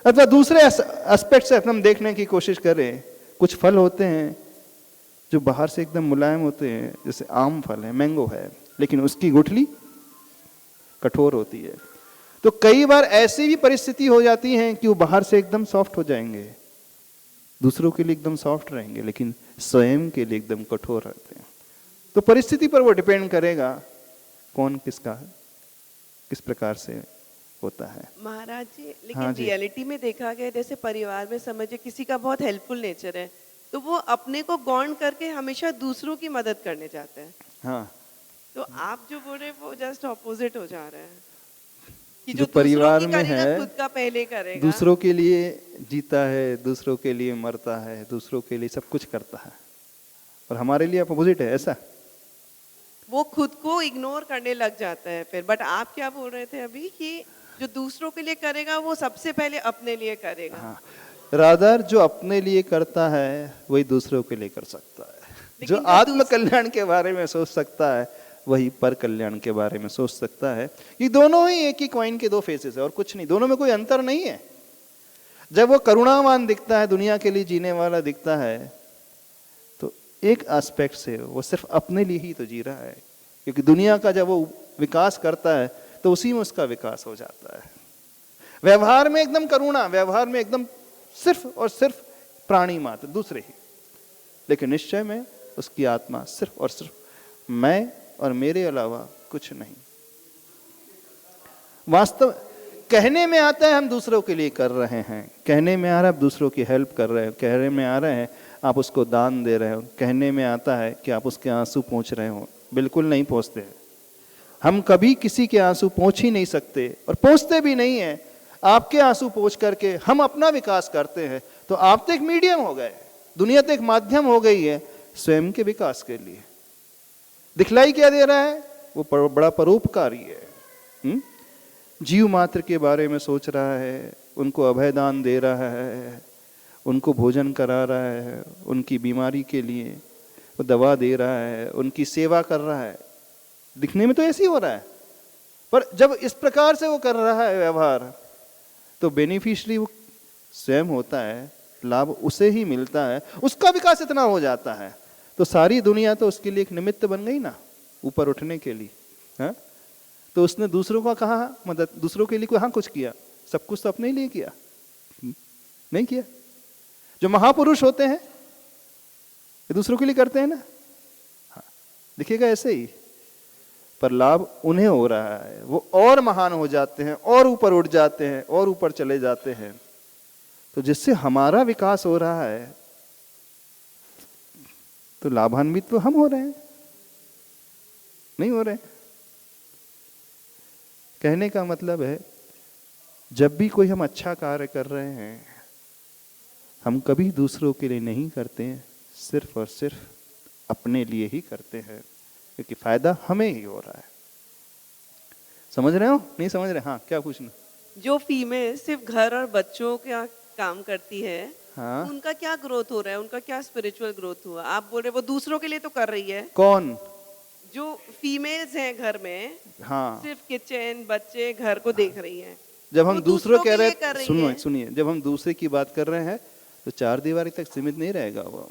अथवा दूसरे एस्पेक्ट से हम देखने की कोशिश करें, कुछ फल होते हैं जो बाहर से एकदम मुलायम होते हैं, जैसे आम फल है, मैंगो है, लेकिन उसकी गुठली कठोर होती है। तो कई बार ऐसी भी परिस्थिति हो जाती है कि वो बाहर से एकदम सॉफ्ट हो जाएंगे, दूसरों के लिए एकदम सॉफ्ट रहेंगे, लेकिन स्वयं के लिए एकदम कठोर रहते हैं। तो परिस्थिति पर वो डिपेंड करेगा कौन किस प्रकार से होता है। महाराज जी, लेकिन हाँ जी। रियलिटी में देखा गया, जैसे परिवार में समझे किसी का बहुत हेल्पफुल नेचर है, तो वो अपने को गौण करके हमेशा दूसरों की मदद करने जाते हैं। हाँ, तो आप जो बोल रहे हैं वो जस्ट ऑपोजिट हो जा रहे हैं कि जो परिवार में है खुद का पहले करेगा। दूसरों के लिए जीता है, दूसरों के लिए मरता है, दूसरों के लिए सब कुछ करता है, और हमारे लिए अपोजिट है ऐसा। वो खुद को इग्नोर करने लग जाता है फिर। बट आप क्या बोल रहे थे अभी कि जो दूसरों के लिए करेगा वो सबसे पहले अपने लिए करेगा। हाँ, रादर जो अपने लिए करता है वही दूसरों के लिए कर सकता है। जो आत्म कल्याण के बारे में सोच सकता है वही पर कल्याण के बारे में सोच सकता है। ये दोनों ही एक ही कॉइन के दो फेसेस है और कुछ नहीं, दोनों में कोई अंतर नहीं है। जब वो करुणावान दिखता है, दुनिया के लिए जीने वाला दिखता है, तो एक एस्पेक्ट से वो सिर्फ अपने लिए ही तो जी रहा है, क्योंकि दुनिया का जब वो विकास करता है तो उसी में उसका विकास हो जाता है। व्यवहार में एकदम करुणा, व्यवहार में एकदम सिर्फ और सिर्फ प्राणी मात्र, दूसरे ही, लेकिन निश्चय में उसकी आत्मा सिर्फ और सिर्फ मैं और मेरे अलावा कुछ नहीं। वास्तव कहने में आता है हम दूसरों के लिए कर रहे हैं, कहने में आ रहा है आप दूसरों की हेल्प कर रहे हो, कहने में आ रहे हैं आप उसको दान दे रहे हो, कहने में आता है कि आप उसके आंसू पोंछ रहे हो। बिल्कुल नहीं पोंछते, हम कभी किसी के आंसू पोंछ ही नहीं सकते और पोंछते भी नहीं है। आपके आंसू पोंछ करके हम अपना विकास करते हैं, तो आप तो एक मीडियम हो गए, दुनिया तो एक माध्यम हो गई है स्वयं के विकास के लिए। दिखलाई क्या दे रहा है? वो बड़ा परोपकारी है। जीव मात्र के बारे में सोच रहा है, उनको अभयदान दे रहा है, उनको भोजन करा रहा है, उनकी बीमारी के लिए वो दवा दे रहा है, उनकी सेवा कर रहा है। दिखने में तो ऐसे ही हो रहा है, पर जब इस प्रकार से वो कर रहा है व्यवहार, तो बेनिफिशियरी वो स्वयं होता है, लाभ उसे ही मिलता है, उसका विकास इतना हो जाता है, तो सारी दुनिया तो उसके लिए एक निमित्त बन गई ना ऊपर उठने के लिए। हाँ, तो उसने दूसरों का कहा मदद, दूसरों के लिए कहाँ कुछ किया? सब कुछ तो अपने लिए किया, नहीं किया। जो महापुरुष होते हैं ये दूसरों के लिए करते हैं ना। हाँ, दिखेगा ऐसे ही, पर लाभ उन्हें हो रहा है, वो और महान हो जाते हैं और ऊपर उठ जाते हैं और ऊपर चले जाते हैं। तो जिससे हमारा विकास हो रहा है तो लाभान्वित तो हम हो रहे हैं, नहीं हो रहे। कहने का मतलब है जब भी कोई हम अच्छा कार्य कर रहे हैं हम कभी दूसरों के लिए नहीं करते हैं, सिर्फ और सिर्फ अपने लिए ही करते हैं, क्योंकि फायदा हमें ही हो रहा है। समझ रहे हो? नहीं समझ रहे? हाँ, क्या पूछना? जो फीमेल सिर्फ घर और बच्चों का काम करती है, हाँ, उनका क्या ग्रोथ हो रहा है, उनका क्या स्पिरिचुअल ग्रोथ हुआ? आप बोल रहे वो दूसरों के लिए तो कर रही है। कौन? जो फीमेल्स हैं घर में, हाँ, सिर्फ किचन बच्चे घर को देख रही हैं। जब हम वो दूसरों कह के रहे लिए कर रही सुनिए है। सुनिए, जब हम दूसरे की बात कर रहे हैं तो चार दीवारी तक सीमित नहीं रहेगा वो।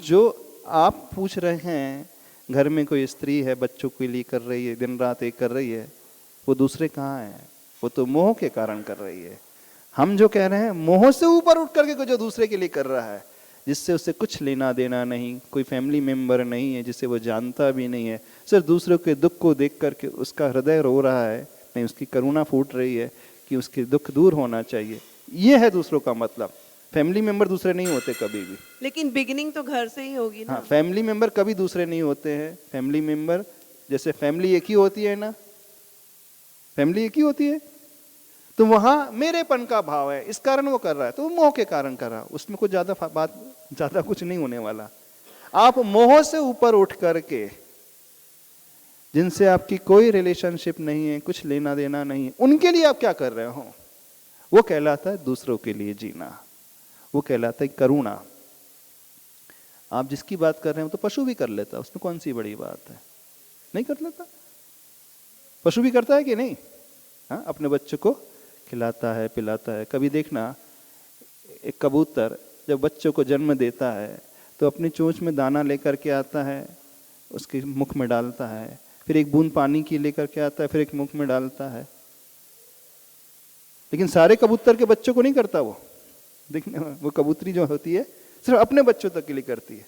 जो आप पूछ रहे हैं घर में कोई स्त्री है, बच्चों के लिए कर रही है, दिन रात एक कर रही है, वो दूसरे कहाँ हैं? वो तो मोह के कारण कर रही है। हम जो कह रहे हैं मोह से ऊपर उठ करके जो दूसरे के लिए कर रहा है, जिससे उससे कुछ लेना देना नहीं, कोई फैमिली मेंबर नहीं है, जिसे वो जानता भी नहीं है, सिर्फ दूसरों के दुख को देख करके उसका हृदय रो रहा है, नहीं उसकी करुणा फूट रही है कि उसके दुख दूर होना चाहिए। ये है दूसरों का मतलब। फैमिली मेंबर दूसरे नहीं होते कभी भी। लेकिन बिगिनिंग तो घर से ही होगी ना। हाँ, फैमिली मेंबर कभी दूसरे नहीं होते हैं। फैमिली मेंबर जैसे फैमिली एक ही होती है ना, फैमिली एक ही होती है, तो वहां मेरेपन का भाव है, इस कारण वो कर रहा है, तो वो मोह के कारण कर रहा है, उसमें कुछ ज्यादा कुछ नहीं होने वाला। आप मोह से ऊपर उठ करके जिनसे आपकी कोई रिलेशनशिप नहीं है, कुछ लेना देना नहीं है, उनके लिए आप क्या कर रहे हो, वो कहलाता है दूसरों के लिए जीना, वो कहलाता है करुणा। आप जिसकी बात कर रहे हैं वो तो पशु भी कर लेता, उसमें कौन सी बड़ी बात है? नहीं कर लेता? पशु भी करता है कि नहीं? हाँ, अपने बच्चे को खिलाता है, पिलाता है। कभी देखना एक कबूतर जब बच्चों को जन्म देता है तो अपनी चोंच में दाना लेकर के आता है, उसके मुख में डालता है, फिर एक बूंद पानी की लेकर के आता है, फिर एक मुख में डालता है। लेकिन सारे कबूतर के बच्चों को नहीं करता वो। देखने वो कबूतरी जो होती है सिर्फ अपने बच्चों तक के लिए करती है,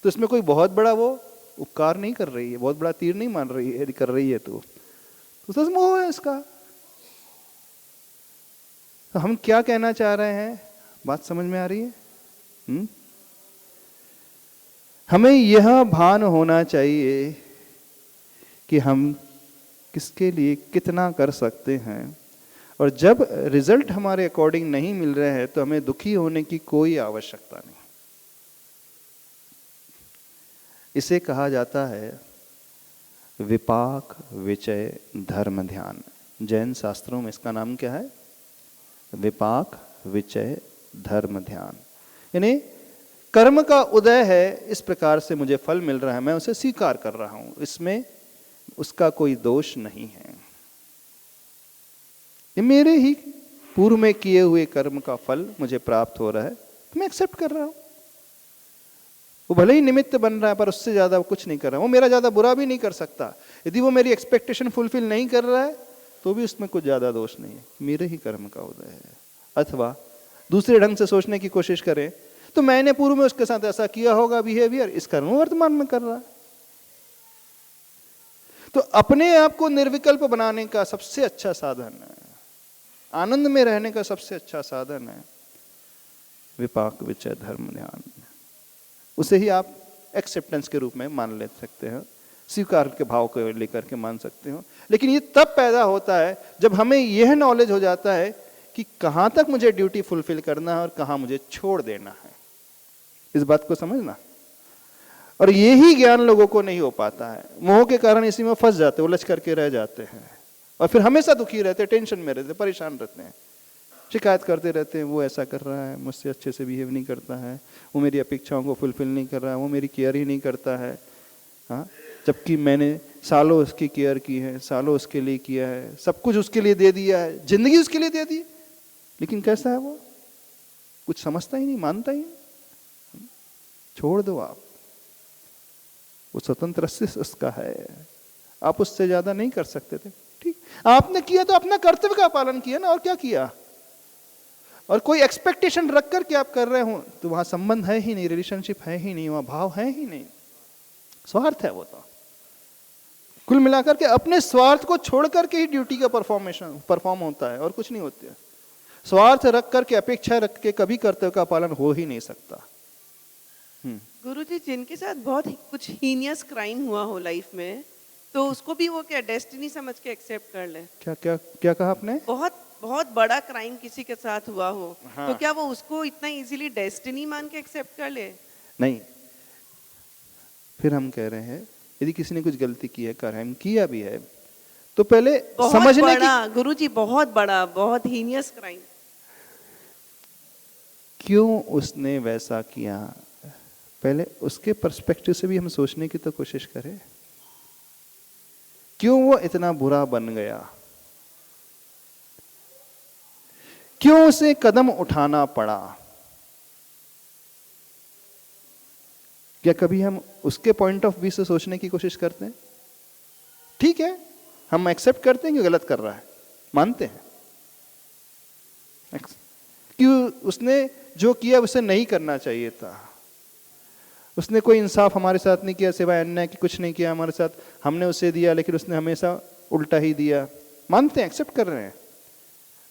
तो इसमें कोई बहुत बड़ा वो उपकार नहीं कर रही है, बहुत बड़ा तीर नहीं मान रही है, यदि कर रही है तो सच मोह है इसका। तो हम क्या कहना चाह रहे हैं, बात समझ में आ रही है? हमें यह भान होना चाहिए कि हम किसके लिए कितना कर सकते हैं, और जब रिजल्ट हमारे अकॉर्डिंग नहीं मिल रहे हैं तो हमें दुखी होने की कोई आवश्यकता नहीं। इसे कहा जाता है विपाक विचय धर्म ध्यान। जैन शास्त्रों में इसका नाम क्या है? विपाक विचय धर्म ध्यान। यानी कर्म का उदय है, इस प्रकार से मुझे फल मिल रहा है, मैं उसे स्वीकार कर रहा हूं, इसमें उसका कोई दोष नहीं है। ये मेरे ही पूर्व में किए हुए कर्म का फल मुझे प्राप्त हो रहा है, तो मैं एक्सेप्ट कर रहा हूं। वो भले ही निमित्त बन रहा है पर उससे ज्यादा कुछ नहीं कर रहा। वो मेरा ज्यादा बुरा भी नहीं कर सकता। यदि वो मेरी एक्सपेक्टेशन फुलफिल नहीं कर रहा है तो भी उसमें कुछ ज्यादा दोष नहीं है, मेरे ही कर्म का उदय है। अथवा दूसरे ढंग से सोचने की कोशिश करें तो मैंने पूर्व में उसके साथ ऐसा किया होगा बिहेवियर, इस कर्म वर्तमान में कर रहा है। तो अपने आप को निर्विकल्प बनाने का सबसे अच्छा साधन है, आनंद में रहने का सबसे अच्छा साधन है विपाक विचय धर्म ध्यान। उसे ही आप एक्सेप्टेंस के रूप में मान ले सकते हो, स्वीकार के भाव को लेकर के मान सकते हो। लेकिन ये तब पैदा होता है जब हमें यह नॉलेज हो जाता है कि कहां तक मुझे ड्यूटी फुलफिल करना है और कहां मुझे छोड़ देना है। इस बात को समझना। और यही ज्ञान लोगों को नहीं हो पाता है, मोह के कारण इसी में फंस जाते, उलझ करके रह जाते हैं और फिर हमेशा दुखी रहते, टेंशन में रहते, परेशान रहते हैं, शिकायत करते रहते हैं, वो ऐसा कर रहा है, मुझसे अच्छे से बिहेव नहीं करता है, वो मेरी अपेक्षाओं को फुलफिल नहीं कर रहा है, वो मेरी केयर ही नहीं करता है। हाँ, जबकि मैंने सालों उसकी केयर की है, सालों उसके लिए किया है, सब कुछ उसके लिए दे दिया है, जिंदगी उसके लिए दे दी, लेकिन कैसा है वो? कुछ समझता ही नहीं, मानता ही नहीं। छोड़ दो आप, वो स्वतंत्र अस्तित्व उसका है, आप उससे ज्यादा नहीं कर सकते थे। ठीक, आपने किया तो अपना कर्तव्य का पालन किया ना, और क्या किया? और कोई एक्सपेक्टेशन रख कर के आप कर रहे हो तो वहां संबंध है ही नहीं, रिलेशनशिप है ही नहीं, वहां भाव है ही नहीं, स्वार्थ है वो। तो कुल मिलाकर के अपने स्वार्थ को छोड़ करके ही ड्यूटी का परफॉर्म होता है और कुछ नहीं होता है। स्वार्थ रख करके, अपेक्षा रख के कभी कर्तव्य का पालन हो ही नहीं सकता। गुरुजी, जिनके साथ बहुत कुछ हीनियस क्राइम हुआ हो लाइफ में, तो उसको भी वो क्या डेस्टिनी समझ के एक्सेप्ट कर ले? क्या क्या क्या कहा आपने? बहुत बहुत बड़ा क्राइम किसी के साथ हुआ हो, हाँ। तो क्या वो उसको इतना इजीली डेस्टिनी मान के एक्सेप्ट कर ले? नहीं, फिर हम कह रहे हैं यदि किसी ने कुछ गलती की है, क्राइम किया भी है, तो पहले बहुत समझने बड़ा गुरुजी, बहुत बड़ा, बहुत हीनियस क्राइम। क्यों उसने वैसा किया, पहले उसके पर्सपेक्टिव से भी हम सोचने की तो कोशिश करें। क्यों वो इतना बुरा बन गया, क्यों उसे कदम उठाना पड़ा? क्या कभी हम उसके पॉइंट ऑफ व्यू से सोचने की कोशिश करते हैं? ठीक है, हम एक्सेप्ट करते हैं कि गलत कर रहा है, मानते हैं, क्यों उसने जो किया उसे नहीं करना चाहिए था, उसने कोई इंसाफ हमारे साथ नहीं किया, सिवाय अन्याय की कुछ नहीं किया हमारे साथ, हमने उसे दिया लेकिन उसने हमेशा उल्टा ही दिया, मानते हैं, एक्सेप्ट कर रहे हैं।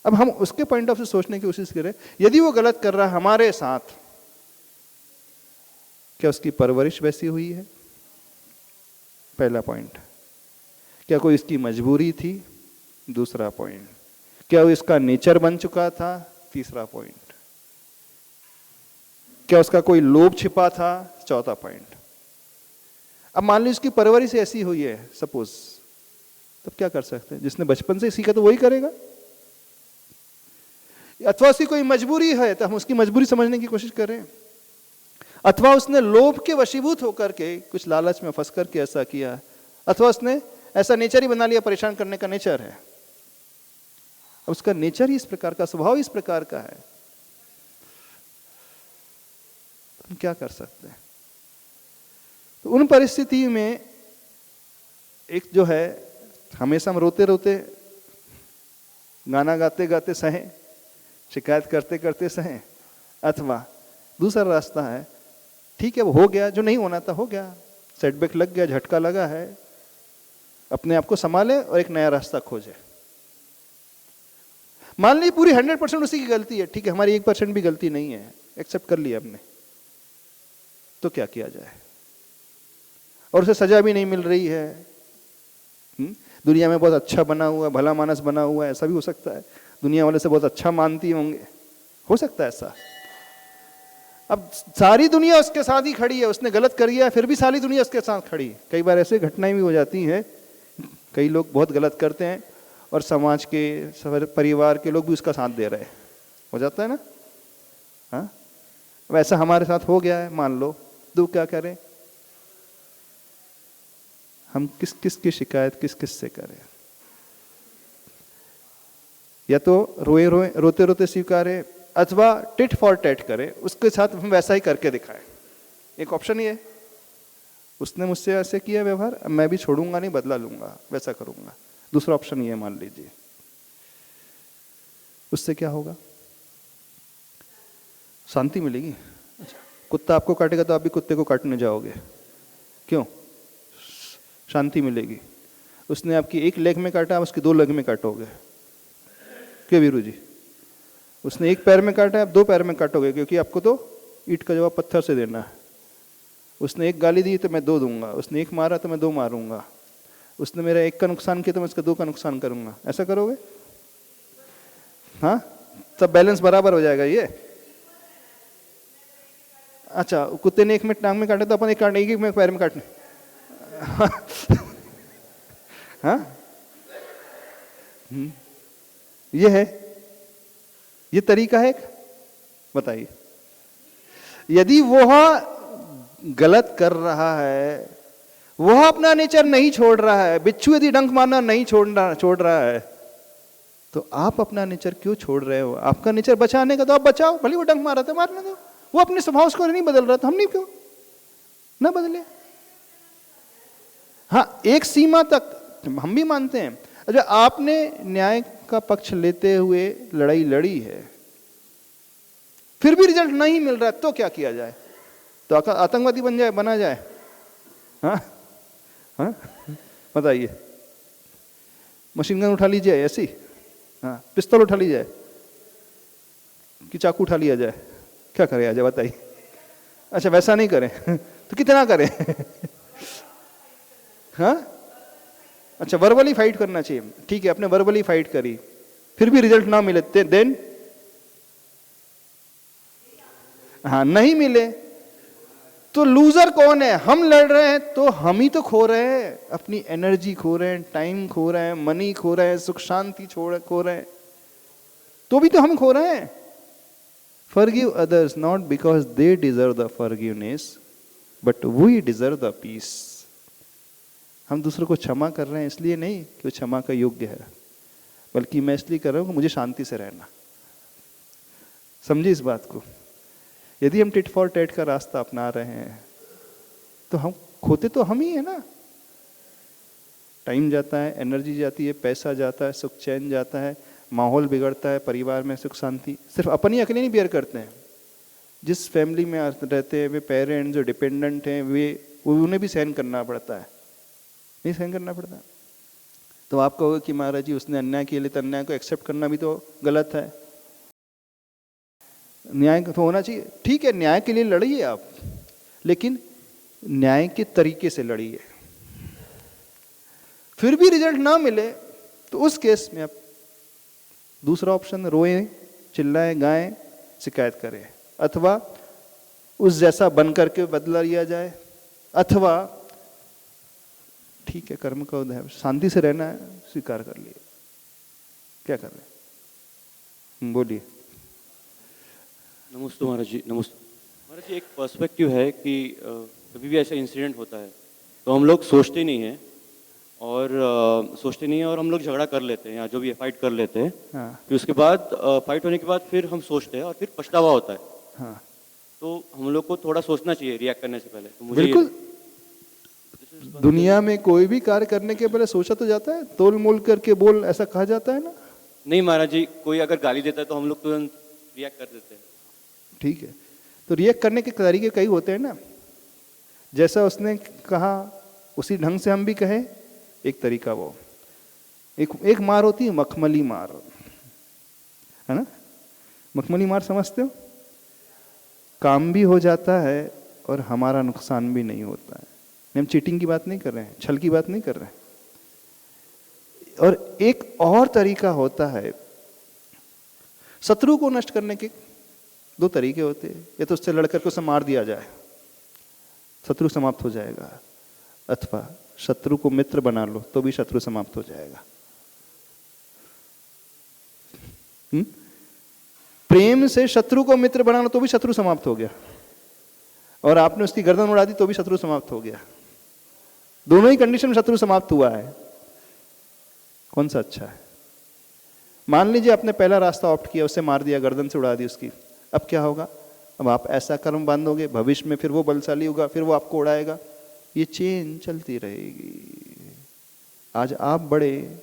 अब हम उसके पॉइंट ऑफ से सोचने की कोशिश करें, यदि वो गलत कर रहा है हमारे साथ, क्या उसकी परवरिश वैसी हुई है? पहला पॉइंट। क्या कोई इसकी मजबूरी थी? दूसरा पॉइंट। क्या वो इसका नेचर बन चुका था? तीसरा पॉइंट। क्या उसका कोई लोभ छिपा था? चौथा पॉइंट। अब मान लीजिए उसकी परवरिश ऐसी हुई है सपोज, तब क्या कर सकते हैं? जिसने बचपन से सीखा तो वही करेगा। अथवा उसकी कोई मजबूरी है तो हम उसकी मजबूरी समझने की कोशिश करें, अथवा उसने लोभ के वशीभूत होकर के, कुछ लालच में फंस करके ऐसा किया, अथवा उसने ऐसा नेचर ही बना लिया, परेशान करने का नेचर है। अब उसका नेचर ही इस प्रकार का, स्वभाव इस प्रकार का है, हम क्या कर सकते हैं? तो उन परिस्थिति में एक जो है, हमेशा हम रोते रोते, गाना गाते गाते सहें, शिकायत करते करते सहें, अथवा दूसरा रास्ता है, ठीक है वो हो गया, जो नहीं होना था हो गया, सेटबैक लग गया, झटका लगा है, अपने आप को संभाले और एक नया रास्ता खोजे। मान लीजिए पूरी 100% उसी की गलती है, ठीक है हमारी 1% भी गलती नहीं है, एक्सेप्ट कर लिया हमने, तो क्या किया जाए? और उसे सजा भी नहीं मिल रही है, दुनिया में बहुत अच्छा बना हुआ, भला मानस बना हुआ है, ऐसा भी हो सकता है, दुनिया वाले से बहुत अच्छा मानती होंगे, हो सकता है ऐसा। अब सारी दुनिया उसके साथ ही खड़ी है, उसने गलत कर दिया फिर भी सारी दुनिया उसके साथ खड़ी है। कई बार ऐसे घटनाएं भी हो जाती हैं, कई लोग बहुत गलत करते हैं और समाज के, परिवार के लोग भी उसका साथ दे रहे हैं, हो जाता है ना। हाँ, वैसा हमारे साथ हो गया है मान लो, तो क्या करें? हम किस किस की शिकायत किस किस से करें? या तो रोते रोते स्वीकारें, अथवा टिट फॉर टैट करें, उसके साथ हम वैसा ही करके दिखाएं। एक ऑप्शन ये है, उसने मुझसे ऐसे किया व्यवहार, अब मैं भी छोड़ूंगा नहीं, बदला लूंगा, वैसा करूंगा। दूसरा ऑप्शन ये मान लीजिए, उससे क्या होगा? शांति मिलेगी। कुत्ता आपको काटेगा तो आप भी कुत्ते को काटने जाओगे, क्यों? शांति मिलेगी। उसने आपकी एक लेग में काटा, आप उसकी 2 लेग में काटोगे, क्यों वीरू जी? उसने एक पैर में काटा, आप 2 पैर में काटोगे, क्योंकि आपको तो ईंट का जवाब पत्थर से देना है। उसने एक गाली दी तो मैं 2 दूंगा, उसने एक मारा तो मैं 2 मारूंगा, उसने मेरा एक का नुकसान किया तो मैं उसका 2 का नुकसान करूंगा। ऐसा करोगे? हाँ, तब बैलेंस बराबर हो जाएगा ये। अच्छा, कुत्ते ने एक में टांग में काटा तो अपन एक में पैर में काटने। हाँ, ये है, ये तरीका है। बताइए, यदि वह गलत कर रहा है, वह अपना नेचर नहीं छोड़ रहा है, बिच्छू यदि डंक मारना नहीं छोड़ रहा है, तो आप अपना नेचर क्यों छोड़ रहे हो? आपका नेचर बचाने का तो आप बचाओ, भले वो डंक मारा था मारने दो, वो अपने स्वभाव को नहीं बदल रहा था, हम नहीं क्यों ना बदले? हाँ, एक सीमा तक हम भी मानते हैं। अच्छा, आपने न्याय का पक्ष लेते हुए लड़ाई लड़ी है, फिर भी रिजल्ट नहीं मिल रहा है, तो क्या किया जाए? तो आतंकवादी बना जाए? हाँ हाँ, बताइए, मशीन गन उठा लीजिए ऐसी, हाँ, पिस्तौल उठा लीजिए, कि चाकू उठा लिया जाए, क्या करें आज बताइए। अच्छा वैसा नहीं करें तो कितना करें हाँ अच्छा वर्बली फाइट करना चाहिए, ठीक है, अपने वर्बली फाइट करी, फिर भी रिजल्ट ना मिले देन, हाँ नहीं मिले तो लूजर कौन है? हम लड़ रहे हैं तो हम ही तो खो रहे हैं, अपनी एनर्जी खो रहे हैं, टाइम खो रहे हैं, मनी खो रहे हैं, सुख शांति खो रहे हैं, तो भी तो हम खो रहे हैं। Forgive others not because they deserve the forgiveness, but we deserve the peace. हम दूसरों को क्षमा कर रहे हैं इसलिए नहीं कि वो क्षमा का योग्य है, बल्कि मैं इसलिए कर रहा हूं कि मुझे शांति से रहना। समझिए इस बात को। यदि हम टिट फॉर टैट का रास्ता अपना रहे हैं तो हम खोते तो हम ही है ना। टाइम जाता है, एनर्जी जाती है, पैसा जाता है, सुख चैन जाता है, माहौल बिगड़ता है, परिवार में सुख शांति सिर्फ अपन ही अकेले नहीं बेयर करते हैं। जिस फैमिली में रहते हैं वे पेरेंट्स जो डिपेंडेंट हैं वे उन्हें भी सहन करना पड़ता है, नहीं सहन करना पड़ता। तो आप कहोगे कि महाराज जी उसने अन्याय किया, तो अन्याय को एक्सेप्ट करना भी तो गलत है। न्याय तो होना चाहिए, ठीक है, न्याय के लिए लड़िए आप, लेकिन न्याय के तरीके से लड़िए। फिर भी रिजल्ट ना मिले तो उस केस में आप दूसरा ऑप्शन, रोएं, चिल्लाएं, गाएं, शिकायत करें, अथवा उस जैसा बन करके बदला लिया जाए, अथवा ठीक है कर्म का उदय, शांति से रहना है, स्वीकार कर लिए। क्या कर रहे बोलिए। नमस्ते महाराज जी। नमस्ते महाराज जी। एक पर्सपेक्टिव है कि कभी भी ऐसा इंसिडेंट होता है तो हम लोग सोचते नहीं हैं और हम लोग झगड़ा कर लेते हैं या जो भी है फाइट कर लेते हैं। हाँ। फिर उसके बाद फाइट होने के बाद फिर हम सोचते हैं और फिर पछतावा होता है। हाँ। तो हम लोग को थोड़ा सोचना चाहिए रिएक्ट करने से पहले। तो मुझे बिल्कुल, दुनिया में कोई भी कार्य करने के पहले सोचा तो जाता है, तोल मोल करके बोल, ऐसा कहा जाता है ना। नहीं महाराज जी, कोई अगर गाली देता है तो हम लोग तुरंत रिएक्ट कर देते हैं। ठीक है, तो रिएक्ट करने के तरीके कई होते हैं ना। जैसा उसने कहा उसी ढंग से हम भी कहें, एक तरीका वो एक मार होती है मखमली मार, है ना। मखमली मार समझते हो? काम भी हो जाता है और हमारा नुकसान भी नहीं होता है। हम चीटिंग की बात नहीं कर रहे हैं, छल की बात नहीं कर रहे हैं। और एक और तरीका होता है, शत्रु को नष्ट करने के दो तरीके होते हैं। या तो उससे लड़कर के उसे मार दिया जाए, शत्रु समाप्त हो जाएगा, अथवा शत्रु को मित्र बना लो तो भी शत्रु समाप्त हो जाएगा। प्रेम से शत्रु को मित्र बना लो तो भी शत्रु समाप्त हो गया, और आपने उसकी गर्दन उड़ा दी तो भी शत्रु समाप्त हो गया। दोनों ही कंडीशन में शत्रु समाप्त हुआ है। कौन सा अच्छा है? मान लीजिए आपने पहला रास्ता ऑप्ट किया, उसे मार दिया, गर्दन से उड़ा दी उसकी। अब क्या होगा? अब आप ऐसा कर्म बांधोगे, भविष्य में फिर वो बलशाली होगा, फिर वो आपको उड़ाएगा। ये चेन चलती रहेगी। आज आप बड़े,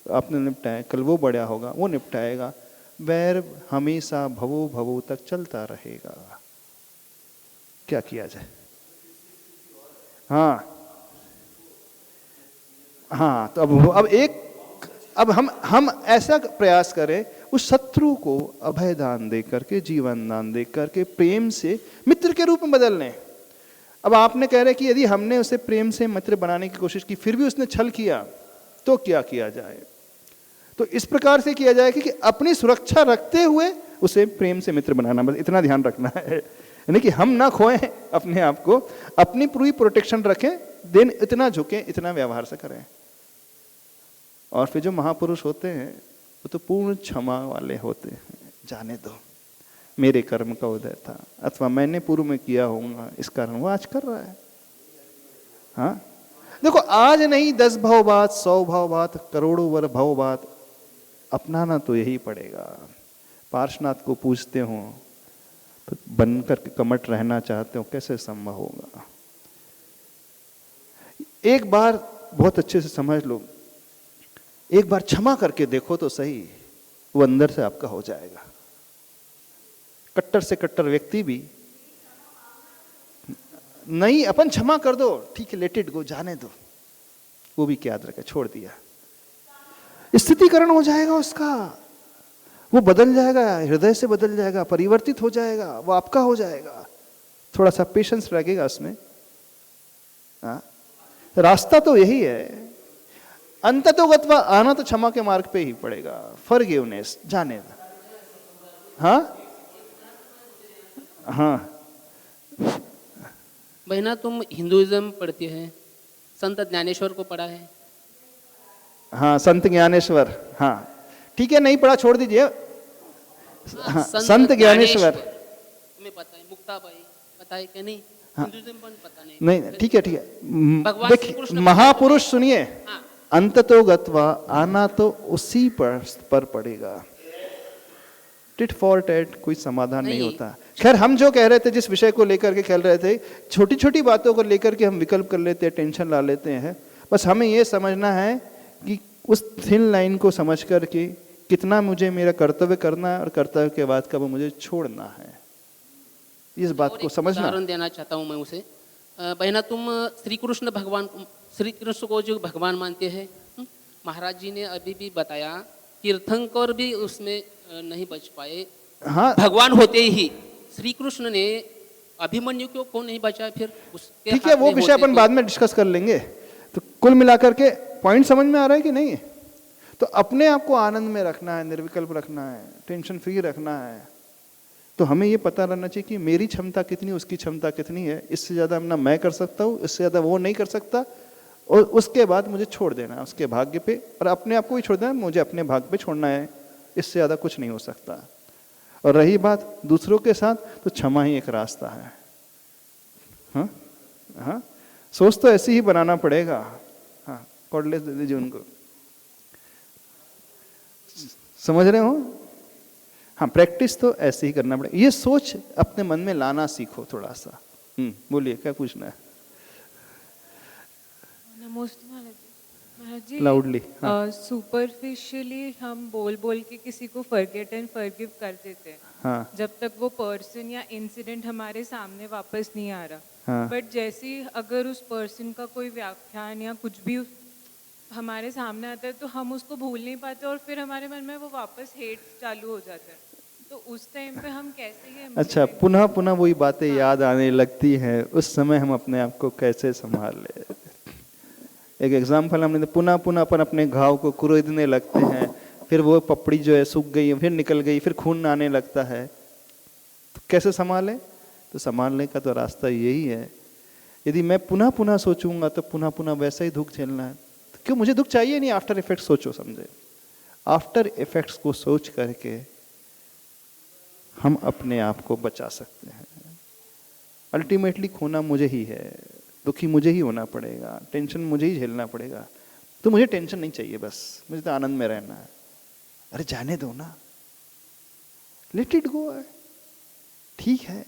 आपने निपटाया, कल वो बड़ा होगा, वो निपटाएगा। वैर हमेशा भवो भवो तक चलता रहेगा। क्या किया जाए? हाँ हाँ, तो अब हम ऐसा प्रयास करें, उस शत्रु को अभय दान दे करके, जीवन दान दे करके, प्रेम से मित्र के रूप में बदल लें। अब आपने कह रहे कि यदि हमने उसे प्रेम से मित्र बनाने की कोशिश की, फिर भी उसने छल किया, तो क्या किया जाए? तो इस प्रकार से किया जाए कि अपनी सुरक्षा रखते हुए उसे प्रेम से मित्र बनाना, बस इतना ध्यान रखना है। यानी कि हम ना खोएं अपने आप को, अपनी पूरी प्रोटेक्शन रखें, दिन इतना झुकें, इतना व्यवहार से करें। और फिर जो महापुरुष होते हैं वो तो पूर्ण क्षमा वाले होते हैं। जाने दो, मेरे कर्म का उदय था, अथवा मैंने पूर्व में किया होगा, इस कारण वो आज कर रहा है। हाँ देखो, आज नहीं 10 भाव बात, 100 भाव बात, करोड़ों वर भाव बात, अपनाना तो यही पड़ेगा। पार्श्वनाथ को पूछते हो तो बनकर के कमट रहना चाहते हो, कैसे संभव होगा? एक बार बहुत अच्छे से समझ लो, एक बार क्षमा करके देखो तो सही, वो अंदर से आपका हो जाएगा। कट्टर से कट्टर व्यक्ति भी नहीं, अपन क्षमा कर दो, ठीक है, लेट इट गो, जाने दो, वो भी क्या याद रखे, छोड़ दिया, स्थितिकरण हो जाएगा उसका। वो बदल जाएगा, हृदय से बदल जाएगा, परिवर्तित हो जाएगा, वो आपका हो जाएगा। थोड़ा सा पेशेंस लगेगा उसमें। हाँ, रास्ता तो यही है। अंततोगत्वा आना तो क्षमा के मार्ग पे ही पड़ेगा। फॉरगिवनेस, जाने दो। हाँ हाँ। बहना, तुम हिंदुइज्म पढ़ती है, संत ज्ञानेश्वर को पढ़ा है? हाँ, संत ज्ञानेश्वर। हाँ ठीक है, नहीं पढ़ा छोड़ दीजिए। हाँ, संत ज्ञानेश्वर तुम्हें पता है? मुक्ताबाई पता है क्या? नहीं, हाँ, हिंदुइज्म पर पता नहीं। नहीं ठीक है ठीक है। भगवान श्री देखिए कृष्ण महापुरुष सुनिए, हाँ। अंततोगत्वा आना तो उसी पर पड़ेगा। टिट फॉर टैट कोई समाधान नहीं होता। खैर, हम जो कह रहे थे, जिस विषय को लेकर के खेल रहे थे, छोटी छोटी बातों को लेकर के हम विकल्प कर लेते हैं, टेंशन ला लेते हैं। बस हमें ये समझना है कि उस थिन लाइन को समझ करके कितना मुझे मेरा कर्तव्य करना है और कर्तव्य के बाद कब मुझे छोड़ना है, इस बात को समझना। उदाहरण देना चाहता हूँ मैं उसे। बहना, तुम श्री कृष्ण भगवान, श्री कृष्ण को जो भगवान मानते हैं, महाराज जी ने अभी भी बताया, तीर्थंकर भी उसमें नहीं बच पाए। हाँ भगवान होते ही श्री कृष्ण ने अभिमन्यु को नहीं बचाया, फिर उसके ठीक है, वो विषय अपन बाद में डिस्कस कर लेंगे। तो कुल मिलाकर के पॉइंट समझ में आ रहा है कि नहीं? तो अपने आप को आनंद में रखना है, निर्विकल्प रखना है, टेंशन फ्री रखना है। तो हमें ये पता रहना चाहिए कि मेरी क्षमता कितनी, उसकी क्षमता कितनी है। इससे ज़्यादा ना मैं कर सकता हूँ, इससे ज़्यादा वो नहीं कर सकता। और उसके बाद मुझे छोड़ देना है उसके भाग्य पे, और अपने आप को भी छोड़ देना, मुझे अपने भाग्य पे छोड़ना है। इससे ज़्यादा कुछ नहीं हो सकता। और रही बात दूसरों के साथ, तो क्षमा ही एक रास्ता है। हाँ हाँ, सोच तो ऐसी ही बनाना पड़ेगा। हाँ, कॉर्डलेस दे दीजिए उनको, समझ रहे हो? हाँ, प्रैक्टिस तो ऐसे ही करना पड़ेगा। ये सोच अपने मन में लाना सीखो थोड़ा सा। बोलिए, क्या पूछना है? नमस्ते महाराज जी। लाउडली। सुपरफिशियली हम बोल बोल के किसी को फॉरगेट एंड फॉरगिव कर देते हैं, हाँ जब तक वो पर्सन या इंसिडेंट हमारे सामने वापस नहीं आ रहा। हाँ। बट जैसे ही अगर उस पर्सन का कोई व्याख्यान या कुछ भी हमारे सामने आता है, तो हम उसको भूल नहीं पाते और फिर हमारे मन में वो वापस हेट चालू हो जाता है। तो उस टाइम पे हम कैसे ये अच्छा, पुनः पुनः वही बातें याद आने लगती हैं, उस समय हम अपने आप को कैसे संभाल ले? एक एग्जाम्पल हमने, पुनः पुनः अपन अपने घाव को कुरेदने लगते हैं, फिर वो पपड़ी जो है सूख गई, फिर निकल गई, फिर खून आने लगता है। तो कैसे संभालें? तो संभालने का तो रास्ता यही है। यदि मैं पुनः पुनः सोचूंगा तो पुनः पुनः वैसा ही दुख झेलना है। तो क्यों, मुझे दुख चाहिए नहीं। आफ्टर इफेक्ट सोचो, समझे? आफ्टर इफेक्ट्स को सोच करके हम अपने आप को बचा सकते हैं। अल्टीमेटली खोना मुझे ही है, दुखी मुझे ही होना पड़ेगा, टेंशन मुझे ही झेलना पड़ेगा। तो मुझे टेंशन नहीं चाहिए, बस मुझे तो आनंद में रहना है। अरे जाने दो ना, लेट इट गो। ठीक है,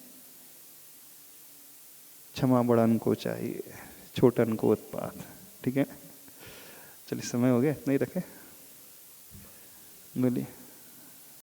क्षमा बड़न को चाहिए, छोटन को उत्पात। ठीक है, चलिए समय हो गया, नहीं रखे, बोलिए।